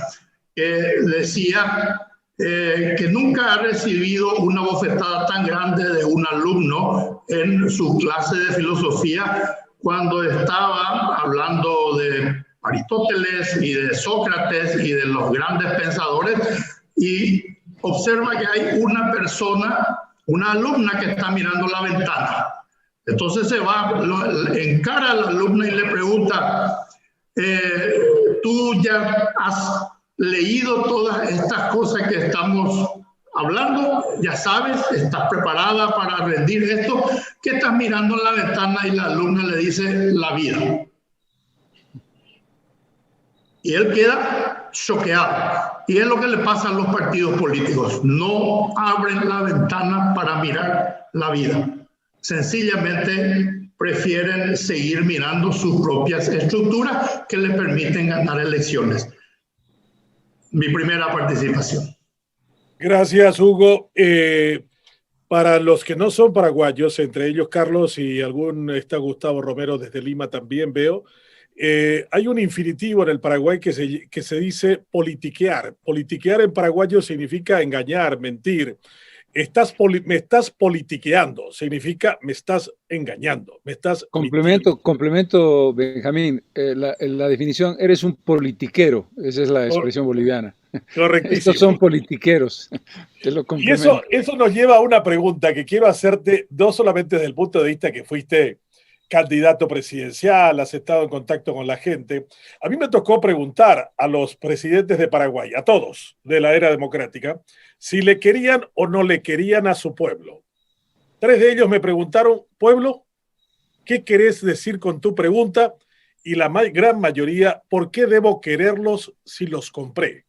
que decía que nunca ha recibido una bofetada tan grande de un alumno en su clase de filosofía cuando estaba hablando de Aristóteles y de Sócrates y de los grandes pensadores, y observa que hay una persona, una alumna que está mirando la ventana. Entonces se va, encara a la alumna y le pregunta, ¿tú ya has leído todas estas cosas que estamos hablando? ¿Ya sabes? ¿Estás preparada para rendir esto? ¿Qué estás mirando en la ventana? Y la alumna le dice, la vida. Y él queda choqueado. Y es lo que le pasa a los partidos políticos. No abren la ventana para mirar la vida. Sencillamente prefieren seguir mirando sus propias estructuras que les permiten ganar elecciones. Mi primera participación. Gracias, Hugo. Para los que no son paraguayos, entre ellos Carlos y está Gustavo Romero desde Lima también veo, hay un infinitivo en el Paraguay que se dice politiquear. Politiquear en paraguayo significa engañar, mentir. Me estás politiqueando, significa me estás engañando, me estás... Complemento, Benjamín, la definición, eres un politiquero, esa es la expresión boliviana. Correctísimo. Estos son politiqueros. Y eso nos lleva a una pregunta que quiero hacerte, no solamente desde el punto de vista que fuiste candidato presidencial, has estado en contacto con la gente. A mí me tocó preguntar a los presidentes de Paraguay, a todos de la era democrática, si le querían o no le querían a su pueblo. 3 de ellos me preguntaron, pueblo, ¿qué querés decir con tu pregunta? Y la gran mayoría, ¿por qué debo quererlos si los compré?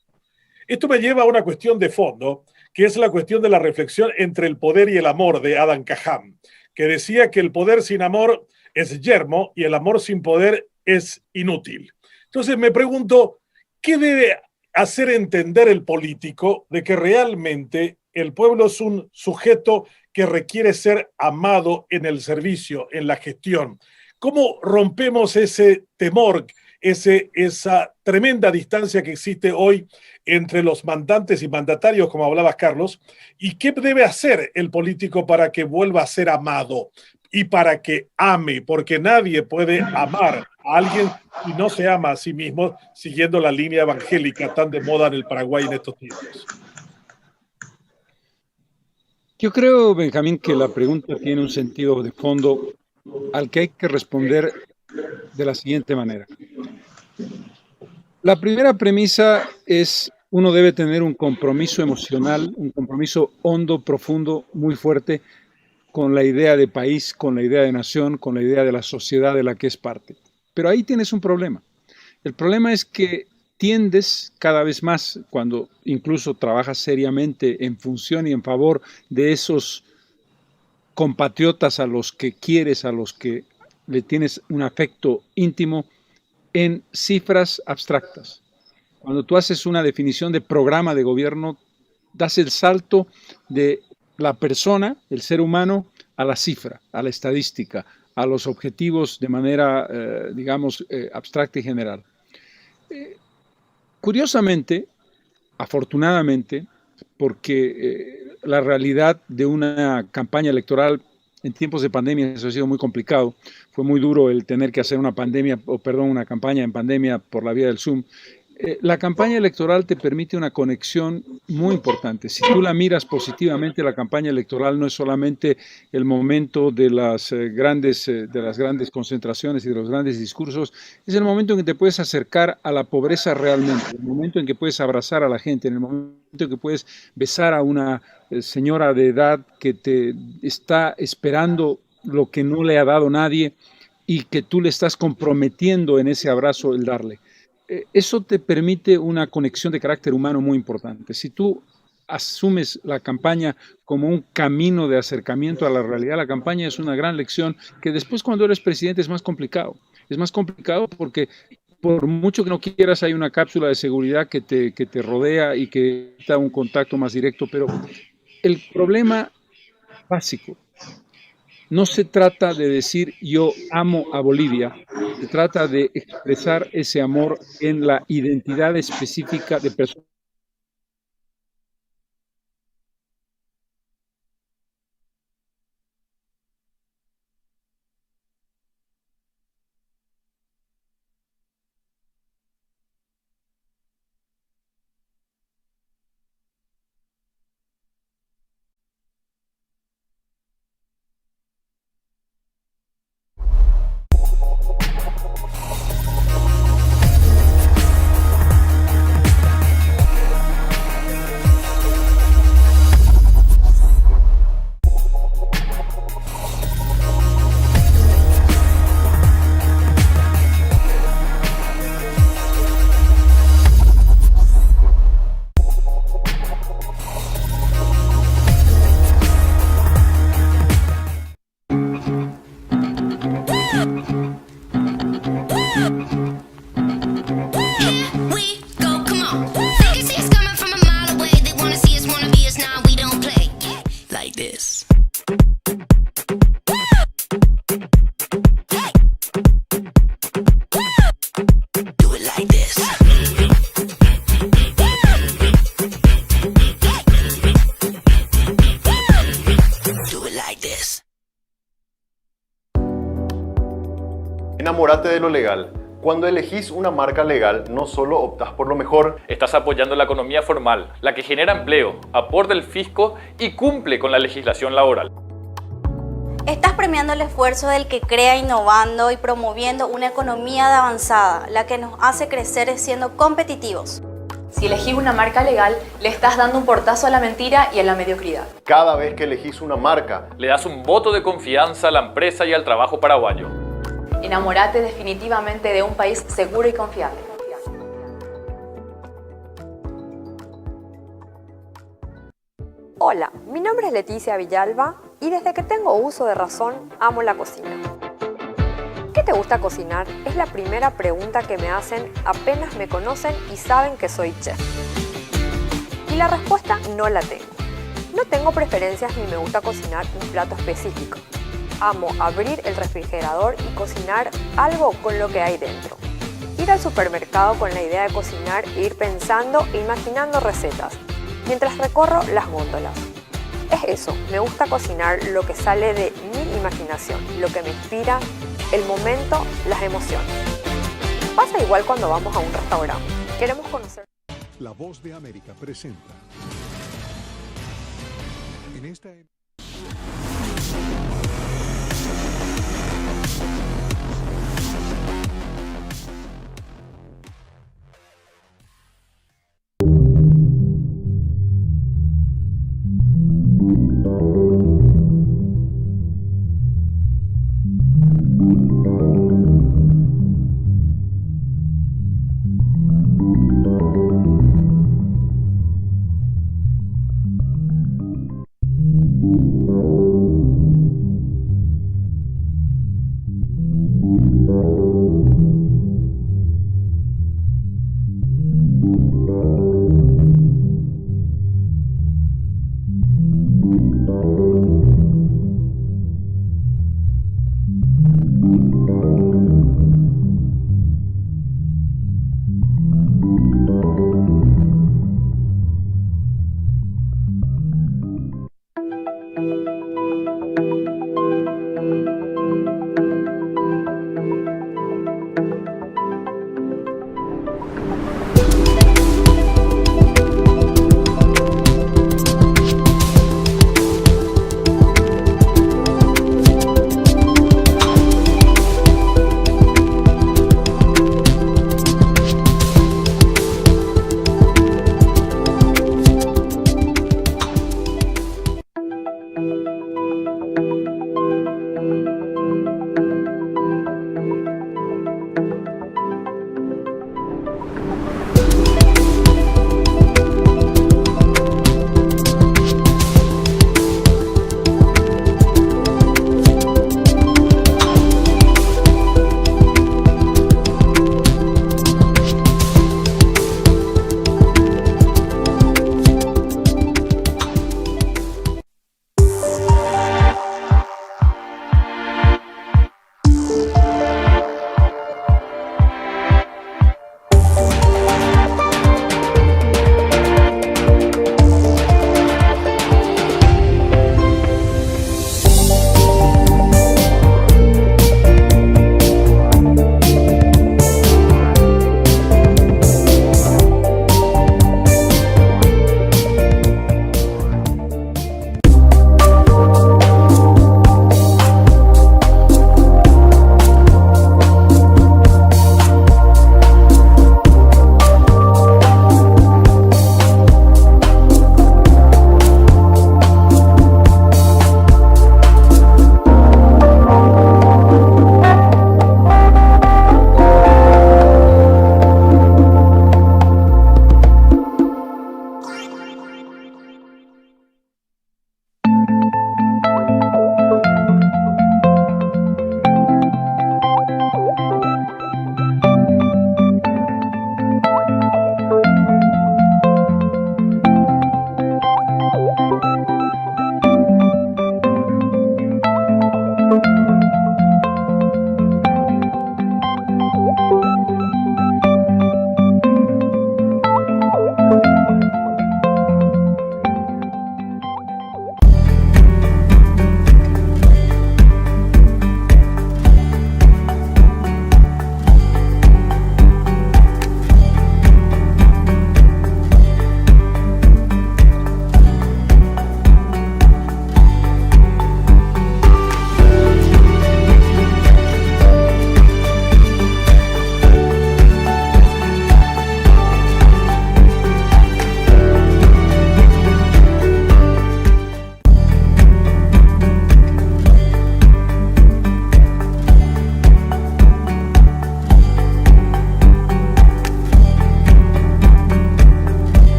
Esto me lleva a una cuestión de fondo, que es la cuestión de la reflexión entre el poder y el amor de Adam Cajam, que decía que el poder sin amor es yermo y el amor sin poder es inútil. Entonces me pregunto, ¿qué debe hacer entender el político de que realmente el pueblo es un sujeto que requiere ser amado en el servicio, en la gestión? ¿Cómo rompemos ese temor, esa tremenda distancia que existe hoy entre los mandantes y mandatarios, como hablabas, Carlos? ¿Y qué debe hacer el político para que vuelva a ser amado y para que ame? Porque nadie puede amar a alguien y no se ama a sí mismo, siguiendo la línea evangélica tan de moda en el Paraguay en estos tiempos. Yo creo, Benjamín, que la pregunta tiene un sentido de fondo al que hay que responder de la siguiente manera. La primera premisa es: uno debe tener un compromiso emocional, un compromiso hondo, profundo, muy fuerte con la idea de país, con la idea de nación, con la idea de la sociedad de la que es parte. Pero ahí tienes un problema. El problema es que tiendes cada vez más, cuando incluso trabajas seriamente en función y en favor de esos compatriotas a los que quieres, a los que le tienes un afecto íntimo, en cifras abstractas. Cuando tú haces una definición de programa de gobierno, das el salto de la persona, el ser humano, a la cifra, a la estadística, a los objetivos de manera, abstracta y general. Curiosamente, afortunadamente, porque la realidad de una campaña electoral en tiempos de pandemia eso ha sido muy complicado. Fue muy duro el tener que hacer una campaña en pandemia por la vía del Zoom. La campaña electoral te permite una conexión muy importante. Si tú la miras positivamente, la campaña electoral no es solamente el momento de las grandes concentraciones y de los grandes discursos, es el momento en que te puedes acercar a la pobreza realmente, el momento en que puedes abrazar a la gente, en el momento en que puedes besar a una señora de edad que te está esperando lo que no le ha dado nadie y que tú le estás comprometiendo en ese abrazo el darle. Eso te permite una conexión de carácter humano muy importante. Si tú asumes la campaña como un camino de acercamiento a la realidad, la campaña es una gran lección que después cuando eres presidente es más complicado. Es más complicado porque por mucho que no quieras hay una cápsula de seguridad que te rodea y que da un contacto más directo, pero el problema básico no se trata de decir yo amo a Bolivia, se trata de expresar ese amor en la identidad específica de personas. Enamórate de lo legal. Cuando elegís una marca legal, no solo optás por lo mejor, estás apoyando la economía formal, la que genera empleo, aporta el fisco y cumple con la legislación laboral. Estás premiando el esfuerzo del que crea innovando y promoviendo una economía de avanzada, la que nos hace crecer siendo competitivos. Si elegís una marca legal, le estás dando un portazo a la mentira y a la mediocridad. Cada vez que elegís una marca, le das un voto de confianza a la empresa y al trabajo paraguayo. Enamórate definitivamente de un país seguro y confiable. Hola, mi nombre es Leticia Villalba y desde que tengo uso de razón amo la cocina. ¿Qué te gusta cocinar? Es la primera pregunta que me hacen apenas me conocen y saben que soy chef. Y la respuesta no la tengo. No tengo preferencias ni me gusta cocinar un plato específico. Amo abrir el refrigerador y cocinar algo con lo que hay dentro. Ir al supermercado con la idea de cocinar e ir pensando e imaginando recetas, mientras recorro las góndolas. Es eso, me gusta cocinar lo que sale de mi imaginación, lo que me inspira, el momento, las emociones. Pasa igual cuando vamos a un restaurante. Queremos conocer. La Voz de América presenta. En esta...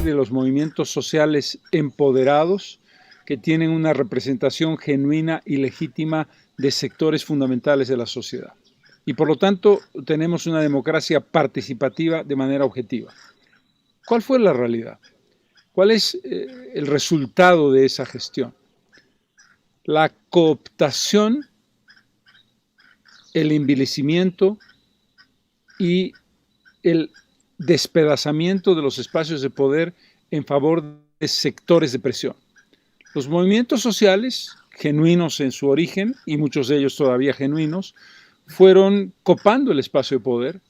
De los movimientos sociales empoderados que tienen una representación genuina y legítima de sectores fundamentales de la sociedad. Y por lo tanto tenemos una democracia participativa de manera objetiva. ¿Cuál fue la realidad? ¿Cuál es el resultado de esa gestión? La cooptación, el envilecimiento y el despedazamiento de los espacios de poder en favor de sectores de presión. Los movimientos sociales, genuinos en su origen, y muchos de ellos todavía genuinos, fueron copando el espacio de poder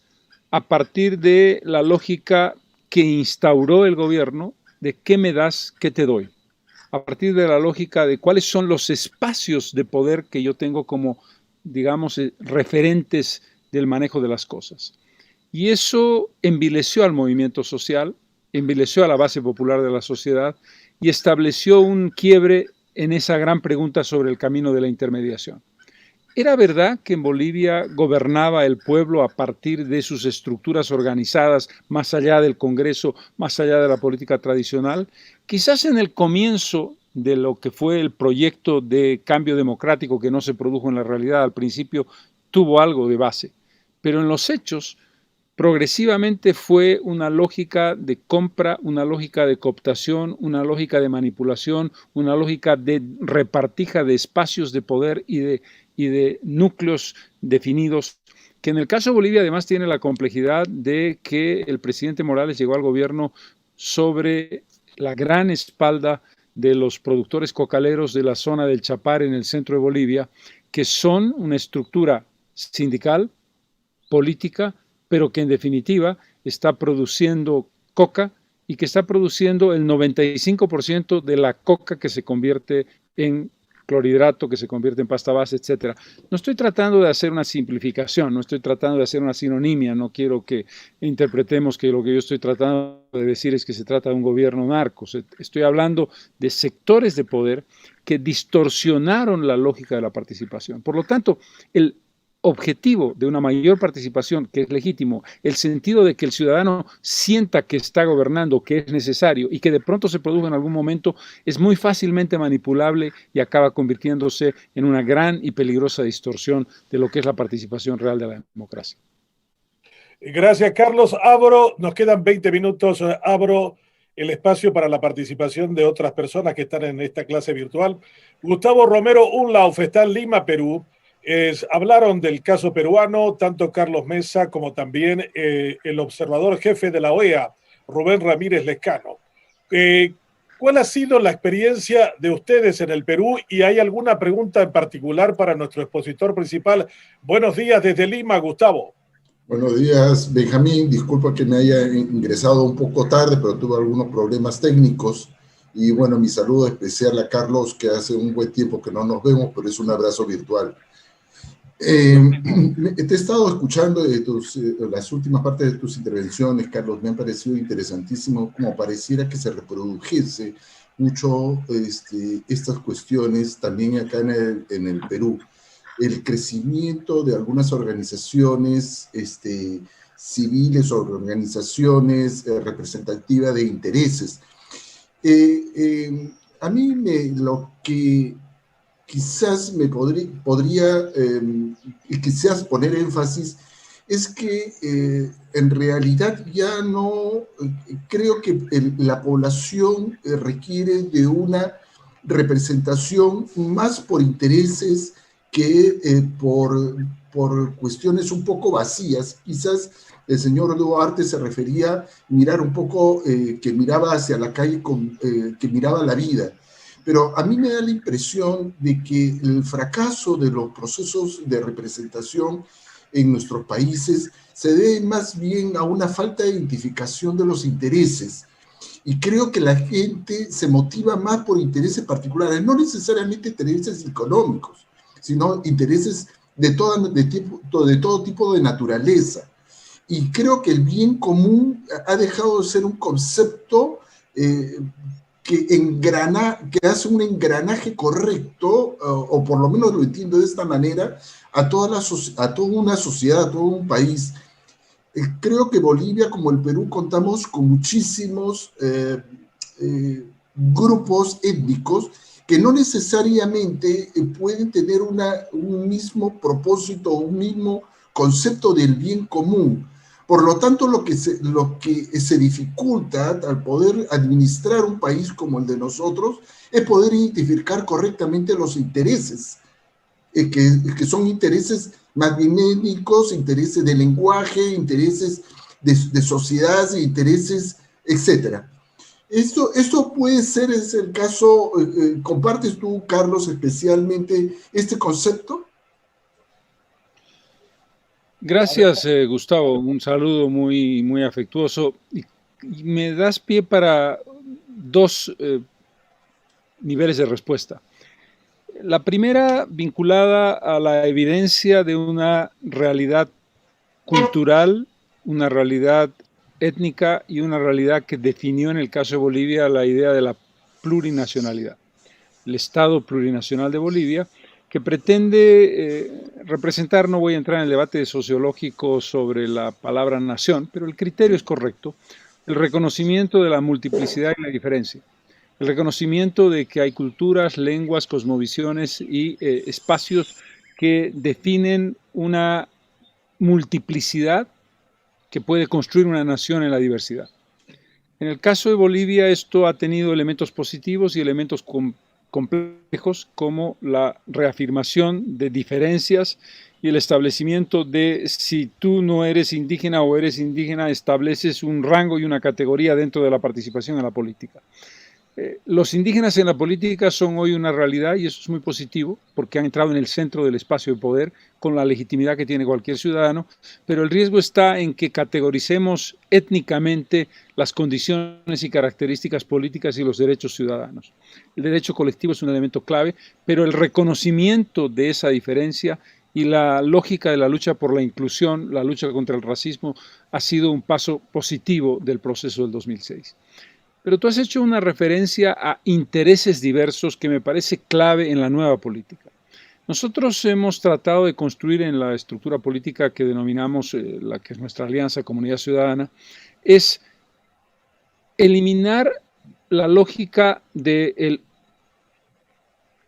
a partir de la lógica que instauró el gobierno de qué me das, qué te doy. A partir de la lógica de cuáles son los espacios de poder que yo tengo como, digamos, referentes del manejo de las cosas. Y eso envileció al movimiento social, envileció a la base popular de la sociedad y estableció un quiebre en esa gran pregunta sobre el camino de la intermediación. ¿Era verdad que en Bolivia gobernaba el pueblo a partir de sus estructuras organizadas, más allá del Congreso, más allá de la política tradicional? Quizás en el comienzo de lo que fue el proyecto de cambio democrático, que no se produjo en la realidad al principio, tuvo algo de base. Pero en los hechos, progresivamente fue una lógica de compra, una lógica de cooptación, una lógica de manipulación, una lógica de repartija de espacios de poder y de núcleos definidos, que en el caso de Bolivia además tiene la complejidad de que el presidente Morales llegó al gobierno sobre la gran espalda de los productores cocaleros de la zona del Chapar en el centro de Bolivia, que son una estructura sindical, política, pero que en definitiva está produciendo coca y que está produciendo el 95% de la coca que se convierte en clorhidrato, que se convierte en pasta base, etc. No estoy tratando de hacer una simplificación, no estoy tratando de hacer una sinonimia, no quiero que interpretemos que lo que yo estoy tratando de decir es que se trata de un gobierno narco. Estoy hablando de sectores de poder que distorsionaron la lógica de la participación. Por lo tanto, el objetivo de una mayor participación, que es legítimo, el sentido de que el ciudadano sienta que está gobernando, que es necesario y que de pronto se produjo en algún momento, es muy fácilmente manipulable y acaba convirtiéndose en una gran y peligrosa distorsión de lo que es la participación real de la democracia. Gracias, Carlos. Abro, nos quedan 20 minutos, abro el espacio para la participación de otras personas que están en esta clase virtual. Gustavo Romero Unlauf está en Lima, Perú. Hablaron del caso peruano, tanto Carlos Mesa como también el observador jefe de la OEA, Rubén Ramírez Lescano. ¿Cuál ha sido la experiencia de ustedes en el Perú? ¿Y hay alguna pregunta en particular para nuestro expositor principal? Buenos días desde Lima, Gustavo. Buenos días, Benjamín. Disculpa que me haya ingresado un poco tarde, pero tuve algunos problemas técnicos. Y bueno, mi saludo especial a Carlos, que hace un buen tiempo que no nos vemos, pero es un abrazo virtual. Te he estado escuchando las últimas partes de tus intervenciones, Carlos. Me han parecido interesantísimo, como pareciera que se reprodujese mucho estas cuestiones también acá en el Perú. El crecimiento de algunas organizaciones civiles o organizaciones representativas de intereses. A mí lo que quizás me podría quizás poner énfasis es que en realidad ya no creo que la población requiere de una representación más por intereses que por cuestiones un poco vacías. Quizás el señor Duarte se refería a mirar un poco, que miraba hacia la calle, que miraba la vida. Pero a mí me da la impresión de que el fracaso de los procesos de representación en nuestros países se debe más bien a una falta de identificación de los intereses. Y creo que la gente se motiva más por intereses particulares, no necesariamente intereses económicos, sino intereses de todo tipo de naturaleza. Y creo que el bien común ha dejado de ser un concepto que hace un engranaje correcto, o por lo menos lo entiendo de esta manera, a toda una sociedad, a todo un país. Creo que Bolivia, como el Perú, contamos con muchísimos grupos étnicos que no necesariamente pueden tener un mismo propósito, un mismo concepto del bien común. Por lo tanto, lo que se dificulta al poder administrar un país como el de nosotros es poder identificar correctamente los intereses, que son intereses más bien étnicos, intereses de lenguaje, intereses de sociedad, intereses, etc. Esto puede ser, es el caso, ¿compartes tú, Carlos, especialmente este concepto? Gracias, Gustavo. Un saludo muy, muy afectuoso. Y me das pie para dos niveles de respuesta. La primera, vinculada a la evidencia de una realidad cultural, una realidad étnica y una realidad que definió en el caso de Bolivia la idea de la plurinacionalidad. El Estado plurinacional de Bolivia, que pretende representar, no voy a entrar en el debate sociológico sobre la palabra nación, pero el criterio es correcto, el reconocimiento de la multiplicidad y la diferencia, el reconocimiento de que hay culturas, lenguas, cosmovisiones y espacios que definen una multiplicidad que puede construir una nación en la diversidad. En el caso de Bolivia, esto ha tenido elementos positivos y elementos complejos, como la reafirmación de diferencias y el establecimiento de, si tú no eres indígena o eres indígena, estableces un rango y una categoría dentro de la participación en la política. Los indígenas en la política son hoy una realidad y eso es muy positivo porque han entrado en el centro del espacio de poder con la legitimidad que tiene cualquier ciudadano, pero el riesgo está en que categoricemos étnicamente las condiciones y características políticas y los derechos ciudadanos. El derecho colectivo es un elemento clave, pero el reconocimiento de esa diferencia y la lógica de la lucha por la inclusión, la lucha contra el racismo, ha sido un paso positivo del proceso del 2006. Pero tú has hecho una referencia a intereses diversos que me parece clave en la nueva política. Nosotros hemos tratado de construir en la estructura política que denominamos, la que es nuestra alianza Comunidad Ciudadana, es eliminar la lógica de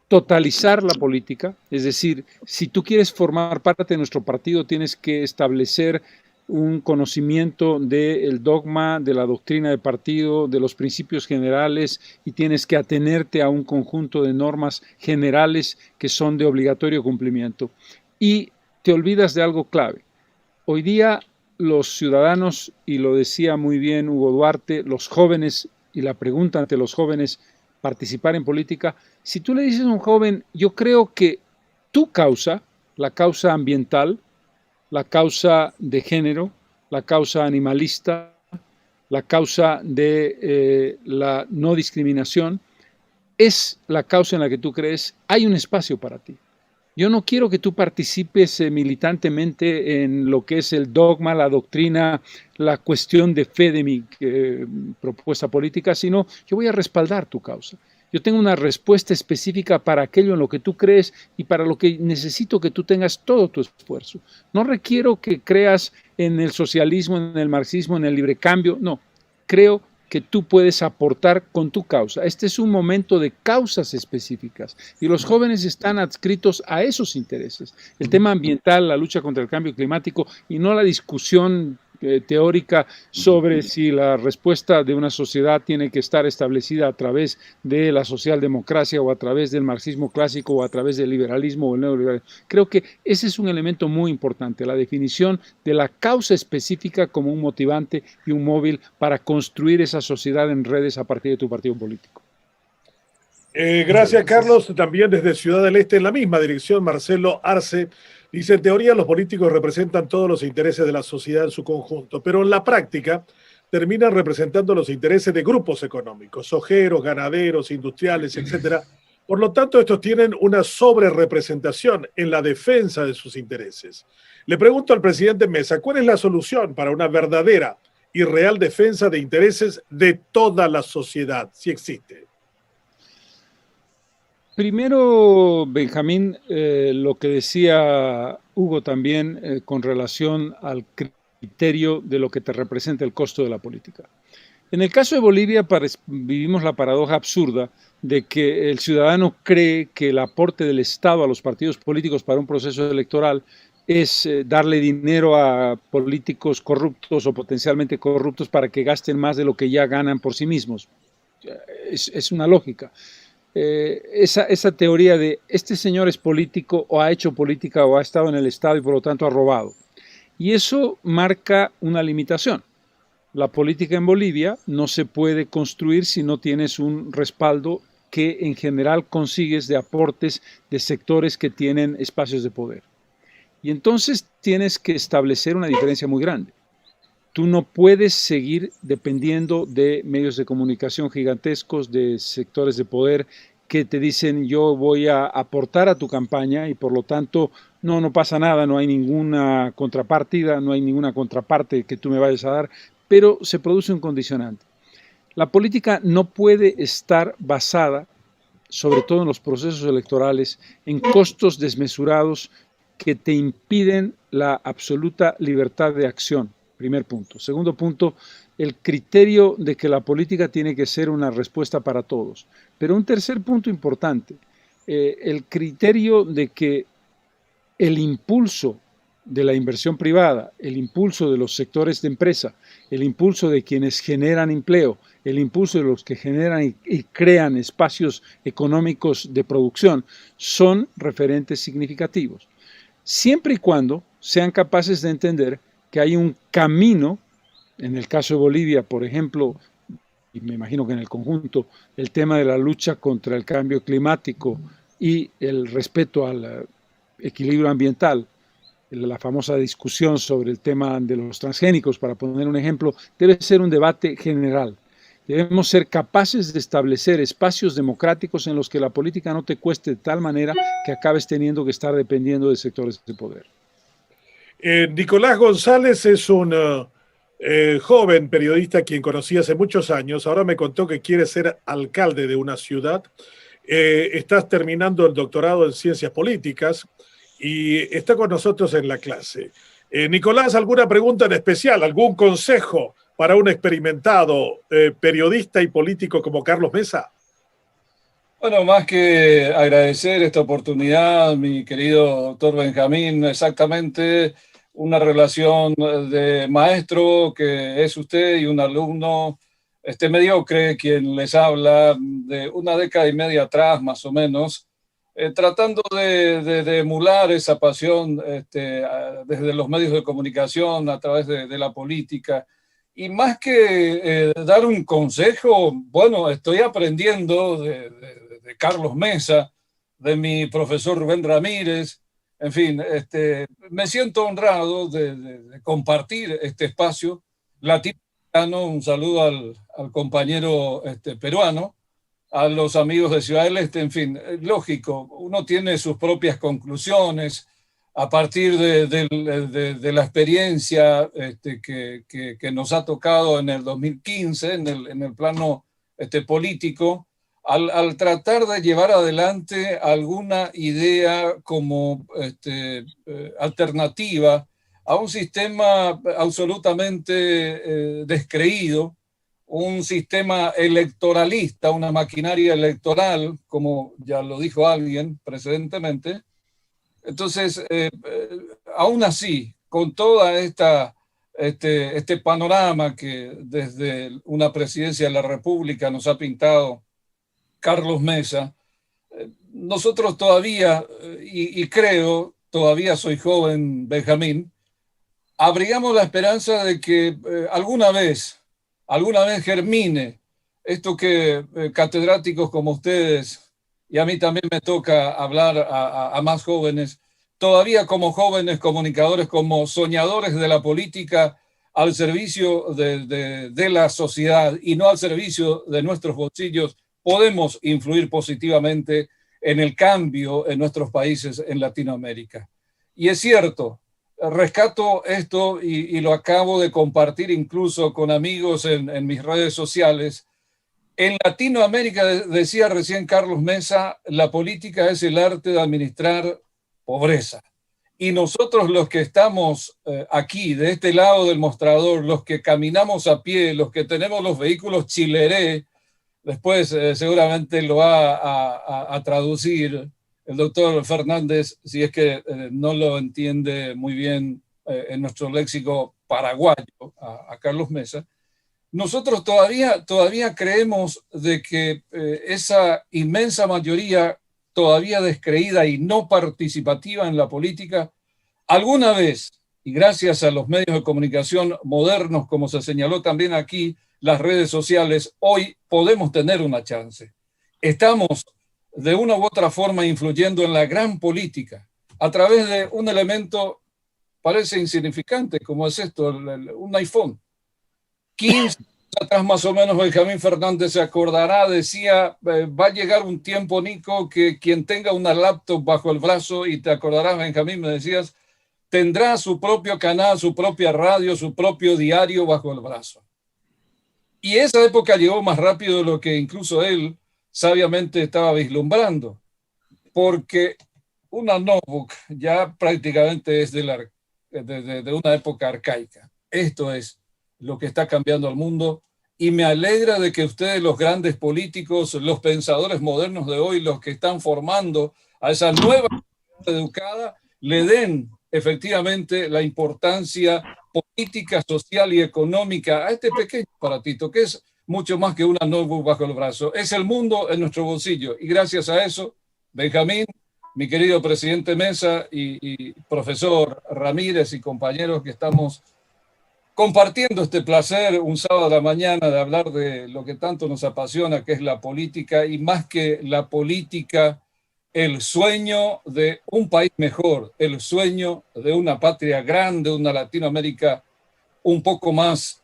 totalizar la política, es decir, si tú quieres formar parte de nuestro partido tienes que establecer un conocimiento del dogma, de la doctrina de partido, de los principios generales y tienes que atenerte a un conjunto de normas generales que son de obligatorio cumplimiento. Y te olvidas de algo clave. Hoy día los ciudadanos, y lo decía muy bien Hugo Duarte, los jóvenes, y la pregunta ante los jóvenes, participar en política, si tú le dices a un joven, yo creo que tu causa, la causa ambiental, la causa de género, la causa animalista, la causa de la no discriminación, es la causa en la que tú crees, hay un espacio para ti. Yo no quiero que tú participes militantemente en lo que es el dogma, la doctrina, la cuestión de fe de mi propuesta política, sino yo voy a respaldar tu causa. Yo tengo una respuesta específica para aquello en lo que tú crees y para lo que necesito que tú tengas todo tu esfuerzo. No requiero que creas en el socialismo, en el marxismo, en el libre cambio. No, creo que tú puedes aportar con tu causa. Este es un momento de causas específicas y los jóvenes están adscritos a esos intereses. El tema ambiental, la lucha contra el cambio climático y no la discusión teórica sobre si la respuesta de una sociedad tiene que estar establecida a través de la socialdemocracia o a través del marxismo clásico o a través del liberalismo o el neoliberalismo. Creo que ese es un elemento muy importante, la definición de la causa específica como un motivante y un móvil para construir esa sociedad en redes a partir de tu partido político. Gracias, Carlos. También desde Ciudad del Este, en la misma dirección, Marcelo Arce dice: en teoría los políticos representan todos los intereses de la sociedad en su conjunto, pero en la práctica terminan representando los intereses de grupos económicos, ojeros, ganaderos, industriales, etcétera. Por lo tanto, estos tienen una sobrerepresentación en la defensa de sus intereses. Le pregunto al presidente Mesa, ¿cuál es la solución para una verdadera y real defensa de intereses de toda la sociedad, si existe? Primero, Benjamín, lo que decía Hugo también con relación al criterio de lo que te representa el costo de la política. En el caso de Bolivia vivimos la paradoja absurda de que el ciudadano cree que el aporte del Estado a los partidos políticos para un proceso electoral es darle dinero a políticos corruptos o potencialmente corruptos para que gasten más de lo que ya ganan por sí mismos. Es una lógica. Esa teoría de este señor es político o ha hecho política o ha estado en el Estado y por lo tanto ha robado. Y eso marca una limitación. La política en Bolivia no se puede construir si no tienes un respaldo que en general consigues de aportes de sectores que tienen espacios de poder. Y entonces tienes que establecer una diferencia muy grande. Tú no puedes seguir dependiendo de medios de comunicación gigantescos, de sectores de poder que te dicen yo voy a aportar a tu campaña y por lo tanto no pasa nada, no hay ninguna contrapartida, no hay ninguna contraparte que tú me vayas a dar, pero se produce un condicionante. La política no puede estar basada, sobre todo en los procesos electorales, en costos desmesurados que te impiden la absoluta libertad de acción. Primer punto. Segundo punto, el criterio de que la política tiene que ser una respuesta para todos. Pero un tercer punto importante, el criterio de que el impulso de la inversión privada, el impulso de los sectores de empresa, el impulso de quienes generan empleo, el impulso de los que generan y crean espacios económicos de producción, son referentes significativos. Siempre y cuando sean capaces de entender que hay un camino, en el caso de Bolivia, por ejemplo, y me imagino que en el conjunto, el tema de la lucha contra el cambio climático y el respeto al equilibrio ambiental, la famosa discusión sobre el tema de los transgénicos, para poner un ejemplo, debe ser un debate general. Debemos ser capaces de establecer espacios democráticos en los que la política no te cueste de tal manera que acabes teniendo que estar dependiendo de sectores de poder. Nicolás González es un joven periodista quien conocí hace muchos años. Ahora me contó que quiere ser alcalde de una ciudad. Estás terminando el doctorado en ciencias políticas y está con nosotros en la clase. Nicolás, ¿alguna pregunta en especial? ¿Algún consejo para un experimentado periodista y político como Carlos Mesa? Bueno, más que agradecer esta oportunidad, mi querido doctor Benjamín, exactamente una relación de maestro que es usted y un alumno mediocre, quien les habla de una década y media atrás, más o menos, tratando de emular esa pasión desde los medios de comunicación, a través de la política. Y más que dar un consejo, bueno, estoy aprendiendo de Carlos Mesa, de mi profesor Rubén Ramírez. En fin, me siento honrado de compartir este espacio latinoamericano. Un saludo al compañero peruano, a los amigos de Ciudad del Este, en fin, lógico, uno tiene sus propias conclusiones a partir de la experiencia que nos ha tocado en el 2015, en el plano político, al tratar de llevar adelante alguna idea como alternativa a un sistema absolutamente descreído, un sistema electoralista, una maquinaria electoral, como ya lo dijo alguien precedentemente. Entonces, aún así, con toda este panorama que desde una presidencia de la República nos ha pintado Carlos Mesa, nosotros todavía, y creo, todavía soy joven, Benjamín, abrigamos la esperanza de que alguna vez germine esto que catedráticos como ustedes, y a mí también me toca hablar a más jóvenes, todavía como jóvenes comunicadores, como soñadores de la política al servicio de la sociedad y no al servicio de nuestros bolsillos, podemos influir positivamente en el cambio en nuestros países en Latinoamérica. Y es cierto, rescato esto y lo acabo de compartir incluso con amigos en mis redes sociales. En Latinoamérica, decía recién Carlos Mesa, la política es el arte de administrar pobreza. Y nosotros los que estamos aquí, de este lado del mostrador, los que caminamos a pie, los que tenemos los vehículos chileré, después seguramente lo va a traducir el doctor Fernández, si es que no lo entiende muy bien en nuestro léxico paraguayo, a Carlos Mesa. Nosotros todavía creemos de que esa inmensa mayoría todavía descreída y no participativa en la política, alguna vez, y gracias a los medios de comunicación modernos, como se señaló también aquí, las redes sociales, hoy podemos tener una chance. Estamos de una u otra forma influyendo en la gran política a través de un elemento, parece insignificante, como es esto, un iPhone. 15 años atrás más o menos Benjamín Fernández se acordará, decía, va a llegar un tiempo, Nico, que quien tenga una laptop bajo el brazo, y te acordarás, Benjamín, me decías, tendrá su propio canal, su propia radio, su propio diario bajo el brazo. Y esa época llegó más rápido de lo que incluso él sabiamente estaba vislumbrando, porque una notebook ya prácticamente es de una época arcaica. Esto es lo que está cambiando el mundo, y me alegra de que ustedes, los grandes políticos, los pensadores modernos de hoy, los que están formando a esa nueva educada, le den efectivamente la importancia política, social y económica a este pequeño aparatito, que es mucho más que una notebook bajo el brazo. Es el mundo en nuestro bolsillo, y gracias a eso, Benjamín, mi querido presidente Mesa y profesor Ramírez y compañeros que estamos compartiendo este placer un sábado a la mañana de hablar de lo que tanto nos apasiona, que es la política, y más que la política, el sueño de un país mejor, el sueño de una patria grande, una Latinoamérica un poco más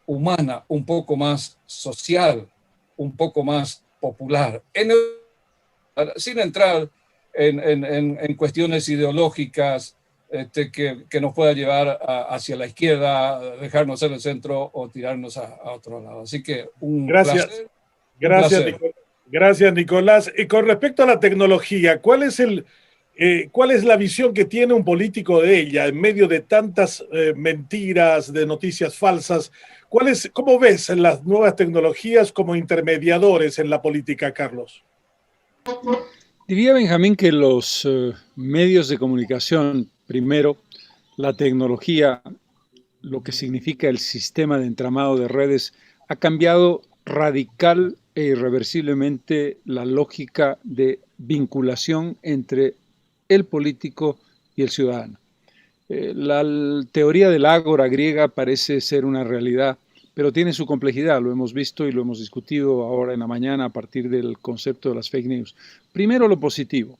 humana, un poco más social, un poco más popular, sin entrar en cuestiones ideológicas que nos pueda llevar hacia la izquierda, dejarnos en el centro o tirarnos a otro lado. Así que placer. Gracias, Nicolás. Y con respecto a la tecnología, ¿cuál es la visión que tiene un político de ella en medio de tantas mentiras, de noticias falsas? ¿Cómo ves las nuevas tecnologías como intermediadores en la política, Carlos? Diría, Benjamín, que los medios de comunicación, primero, la tecnología, lo que significa el sistema de entramado de redes, ha cambiado radical e irreversiblemente la lógica de vinculación entre el político y el ciudadano. La teoría del ágora griega parece ser una realidad, pero tiene su complejidad, lo hemos visto y lo hemos discutido ahora en la mañana a partir del concepto de las fake news. Primero, lo positivo.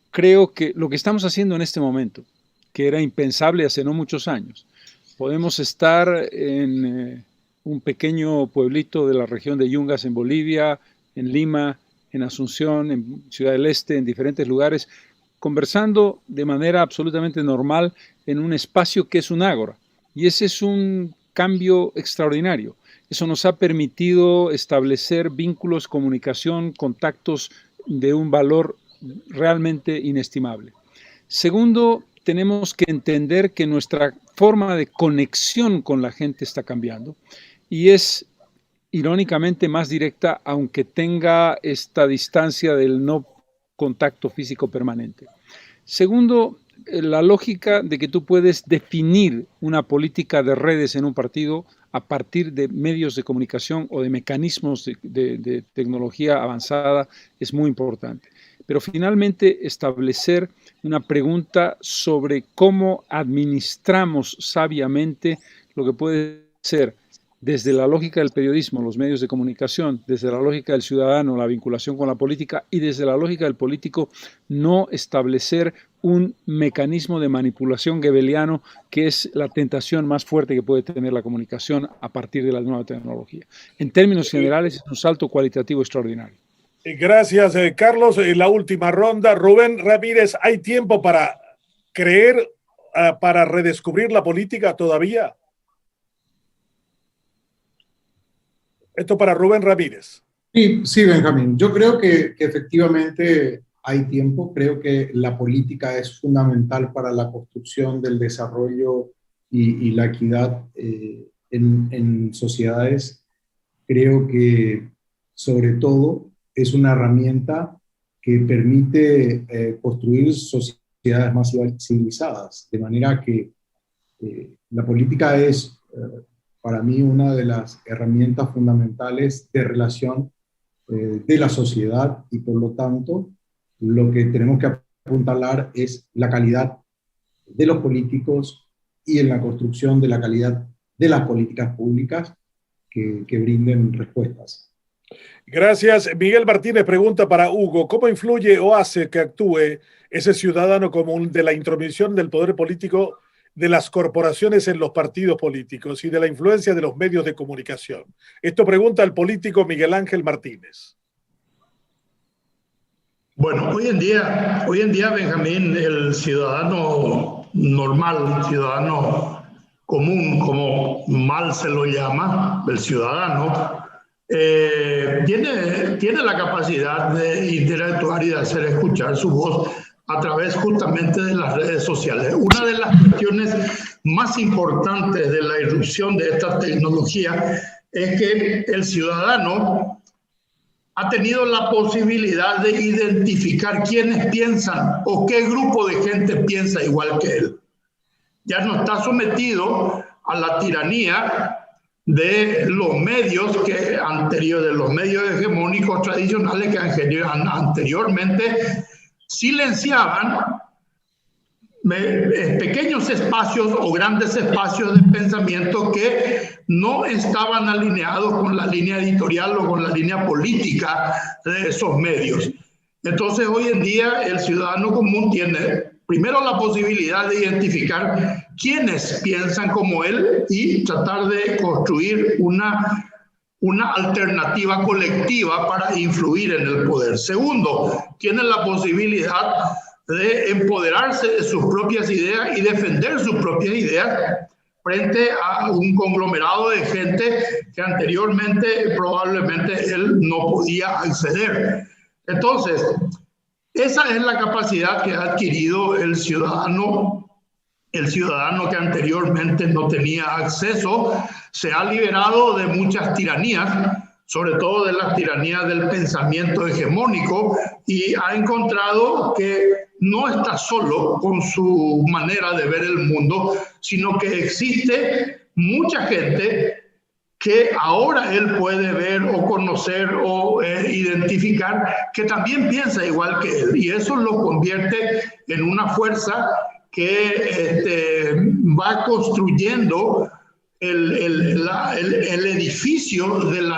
Creo que lo que estamos haciendo en este momento, que era impensable hace no muchos años, podemos estar en un pequeño pueblito de la región de Yungas en Bolivia, en Lima, en Asunción, en Ciudad del Este, en diferentes lugares, conversando de manera absolutamente normal en un espacio que es un ágora. Y ese es un cambio extraordinario. Eso nos ha permitido establecer vínculos, comunicación, contactos de un valor realmente inestimable. Segundo, tenemos que entender que nuestra forma de conexión con la gente está cambiando y es irónicamente más directa, aunque tenga esta distancia del no contacto físico permanente. Segundo, la lógica de que tú puedes definir una política de redes en un partido a partir de medios de comunicación o de mecanismos de tecnología avanzada es muy importante. Pero finalmente establecer una pregunta sobre cómo administramos sabiamente lo que puede ser desde la lógica del periodismo, los medios de comunicación, desde la lógica del ciudadano, la vinculación con la política y desde la lógica del político, no establecer un mecanismo de manipulación goebbeliano que es la tentación más fuerte que puede tener la comunicación a partir de la nueva tecnología. En términos generales, es un salto cualitativo extraordinario. Gracias, Carlos. En la última ronda, Rubén Ramírez, ¿hay tiempo para creer, para redescubrir la política todavía? Esto para Rubén Ramírez. Sí, Benjamín. Yo creo que efectivamente hay tiempo. Creo que la política es fundamental para la construcción del desarrollo y la equidad en sociedades. Creo que, sobre todo, es una herramienta que permite construir sociedades más civilizadas. De manera que la política es... para mí, una de las herramientas fundamentales de relación de la sociedad y, por lo tanto, lo que tenemos que apuntalar es la calidad de los políticos y en la construcción de la calidad de las políticas públicas que brinden respuestas. Gracias. Miguel Martínez pregunta para Hugo, ¿cómo influye o hace que actúe ese ciudadano común de la intromisión del poder político de las corporaciones en los partidos políticos y de la influencia de los medios de comunicación? Esto pregunta el político Miguel Ángel Martínez. Bueno, hoy en día, Benjamín, el ciudadano normal, el ciudadano común, como mal se lo llama, el ciudadano, tiene la capacidad de interactuar y de hacer escuchar su voz a través justamente de las redes sociales. Una de las cuestiones más importantes de la irrupción de esta tecnología es que el ciudadano ha tenido la posibilidad de identificar quiénes piensan o qué grupo de gente piensa igual que él. Ya no está sometido a la tiranía de los medios de los medios hegemónicos tradicionales que anteriormente silenciaban pequeños espacios o grandes espacios de pensamiento que no estaban alineados con la línea editorial o con la línea política de esos medios. Entonces, hoy en día, el ciudadano común tiene primero la posibilidad de identificar quiénes piensan como él y tratar de construir una alternativa colectiva para influir en el poder. Segundo, tienen la posibilidad de empoderarse de sus propias ideas y defender sus propias ideas frente a un conglomerado de gente que anteriormente probablemente él no podía acceder. Entonces, esa es la capacidad que ha adquirido el ciudadano que anteriormente no tenía acceso. Se ha liberado de muchas tiranías, sobre todo de las tiranías del pensamiento hegemónico, y ha encontrado que no está solo con su manera de ver el mundo, sino que existe mucha gente que ahora él puede ver o conocer o identificar que también piensa igual que él, y eso lo convierte en una fuerza que va construyendo el edificio del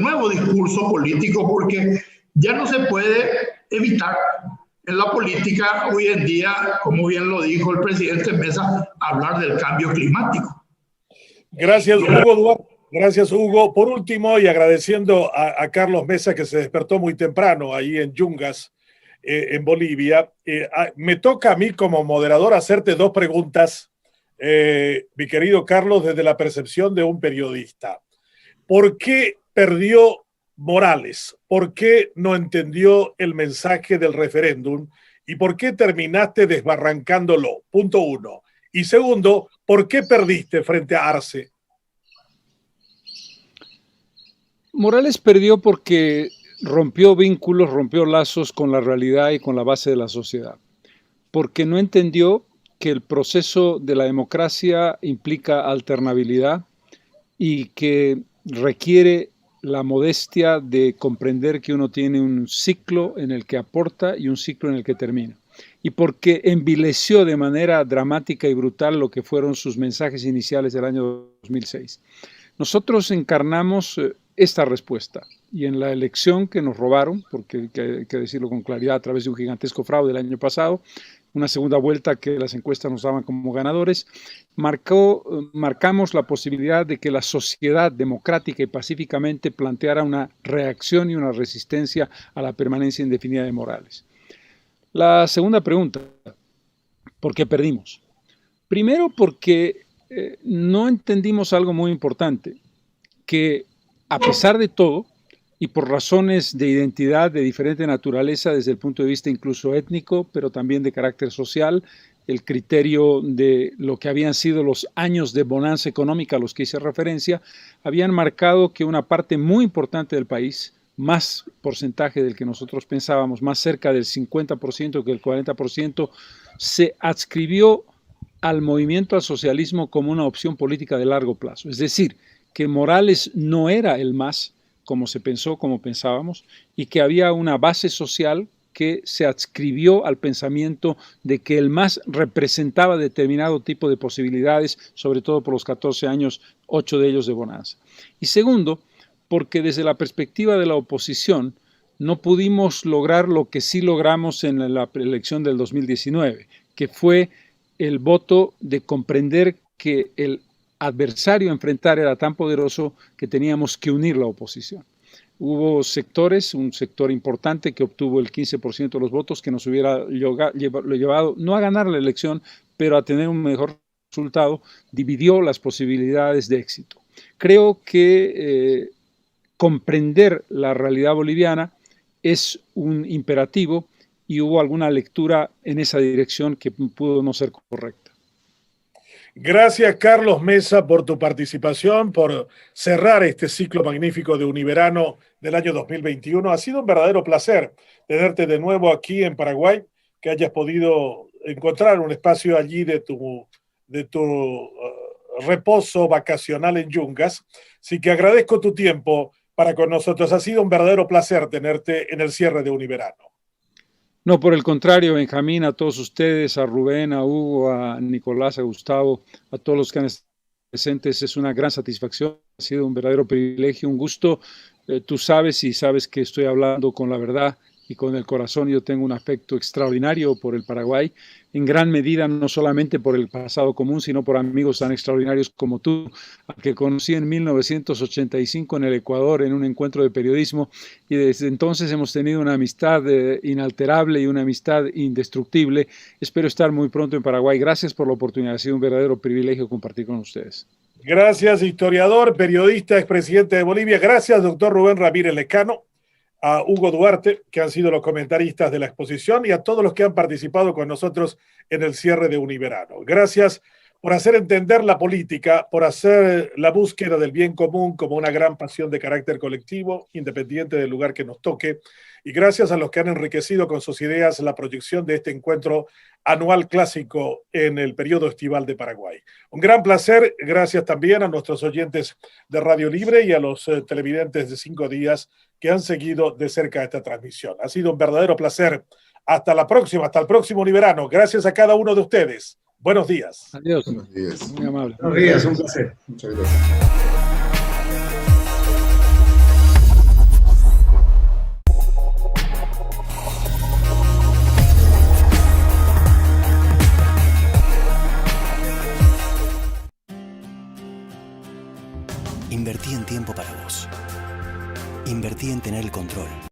nuevo discurso político, porque ya no se puede evitar en la política hoy en día, como bien lo dijo el presidente Mesa, hablar del cambio climático. Gracias, Hugo Duarte. Gracias, Hugo. Por último, y agradeciendo a Carlos Mesa, que se despertó muy temprano ahí en Yungas, en Bolivia, me toca a mí como moderador hacerte dos preguntas, mi querido Carlos, desde la percepción de un periodista. ¿Por qué perdió Morales? ¿Por qué no entendió el mensaje del referéndum? ¿Y por qué terminaste desbarrancándolo? Punto uno. Y segundo, ¿por qué perdiste frente a Arce? Morales perdió porque rompió vínculos, rompió lazos con la realidad y con la base de la sociedad, porque no entendió que el proceso de la democracia implica alternabilidad y que requiere la modestia de comprender que uno tiene un ciclo en el que aporta y un ciclo en el que termina. Y porque envileció de manera dramática y brutal lo que fueron sus mensajes iniciales del año 2006. Nosotros encarnamos esta respuesta y en la elección que nos robaron, porque hay que decirlo con claridad, a través de un gigantesco fraude el año pasado, una segunda vuelta que las encuestas nos daban como ganadores, marcamos la posibilidad de que la sociedad democrática y pacíficamente planteara una reacción y una resistencia a la permanencia indefinida de Morales. La segunda pregunta, ¿por qué perdimos? Primero porque no entendimos algo muy importante, que a pesar de todo, y por razones de identidad de diferente naturaleza desde el punto de vista incluso étnico, pero también de carácter social, el criterio de lo que habían sido los años de bonanza económica a los que hice referencia, habían marcado que una parte muy importante del país, más porcentaje del que nosotros pensábamos, más cerca del 50% que el 40%, se adscribió al movimiento al socialismo como una opción política de largo plazo. Es decir, que Morales no era el MAS, como se pensó, como pensábamos, y que había una base social que se adscribió al pensamiento de que el MAS representaba determinado tipo de posibilidades, sobre todo por los 14 años, 8 de ellos de bonanza. Y segundo, porque desde la perspectiva de la oposición no pudimos lograr lo que sí logramos en la elección del 2019, que fue el voto de comprender que el adversario a enfrentar era tan poderoso que teníamos que unir la oposición. Hubo sectores, un sector importante que obtuvo el 15% de los votos que nos hubiera llevado no a ganar la elección, pero a tener un mejor resultado, dividió las posibilidades de éxito. Creo que comprender la realidad boliviana es un imperativo y hubo alguna lectura en esa dirección que pudo no ser correcta. Gracias, Carlos Mesa, por tu participación, por cerrar este ciclo magnífico de Univerano del año 2021. Ha sido un verdadero placer tenerte de nuevo aquí en Paraguay, que hayas podido encontrar un espacio allí de tu reposo vacacional en Yungas. Así que agradezco tu tiempo para con nosotros. Ha sido un verdadero placer tenerte en el cierre de Univerano. No, por el contrario, Benjamín, a todos ustedes, a Rubén, a Hugo, a Nicolás, a Gustavo, a todos los que han estado presentes, es una gran satisfacción, ha sido un verdadero privilegio, un gusto. Tú sabes y sabes que estoy hablando con la verdad y con el corazón. Yo tengo un afecto extraordinario por el Paraguay, en gran medida no solamente por el pasado común, sino por amigos tan extraordinarios como tú, al que conocí en 1985 en el Ecuador en un encuentro de periodismo, y desde entonces hemos tenido una amistad inalterable y una amistad indestructible. Espero estar muy pronto en Paraguay. Gracias por la oportunidad, ha sido un verdadero privilegio compartir con ustedes. Gracias, historiador, periodista, expresidente de Bolivia. Gracias, doctor Rubén Ramírez Lecano, a Hugo Duarte, que han sido los comentaristas de la exposición, y a todos los que han participado con nosotros en el cierre de Univerano. Gracias por hacer entender la política, por hacer la búsqueda del bien común como una gran pasión de carácter colectivo, independiente del lugar que nos toque. Y gracias a los que han enriquecido con sus ideas la proyección de este encuentro anual clásico en el periodo estival de Paraguay. Un gran placer. Gracias también a nuestros oyentes de Radio Libre y a los televidentes de 5 días que han seguido de cerca esta transmisión. Ha sido un verdadero placer. Hasta la próxima, hasta el próximo Univerano. Gracias a cada uno de ustedes. Buenos días. Adiós. Buenos días. Muy amable. Buenos días, un placer. Muchas gracias. Invertí tiempo para vos. Invertí en tener el control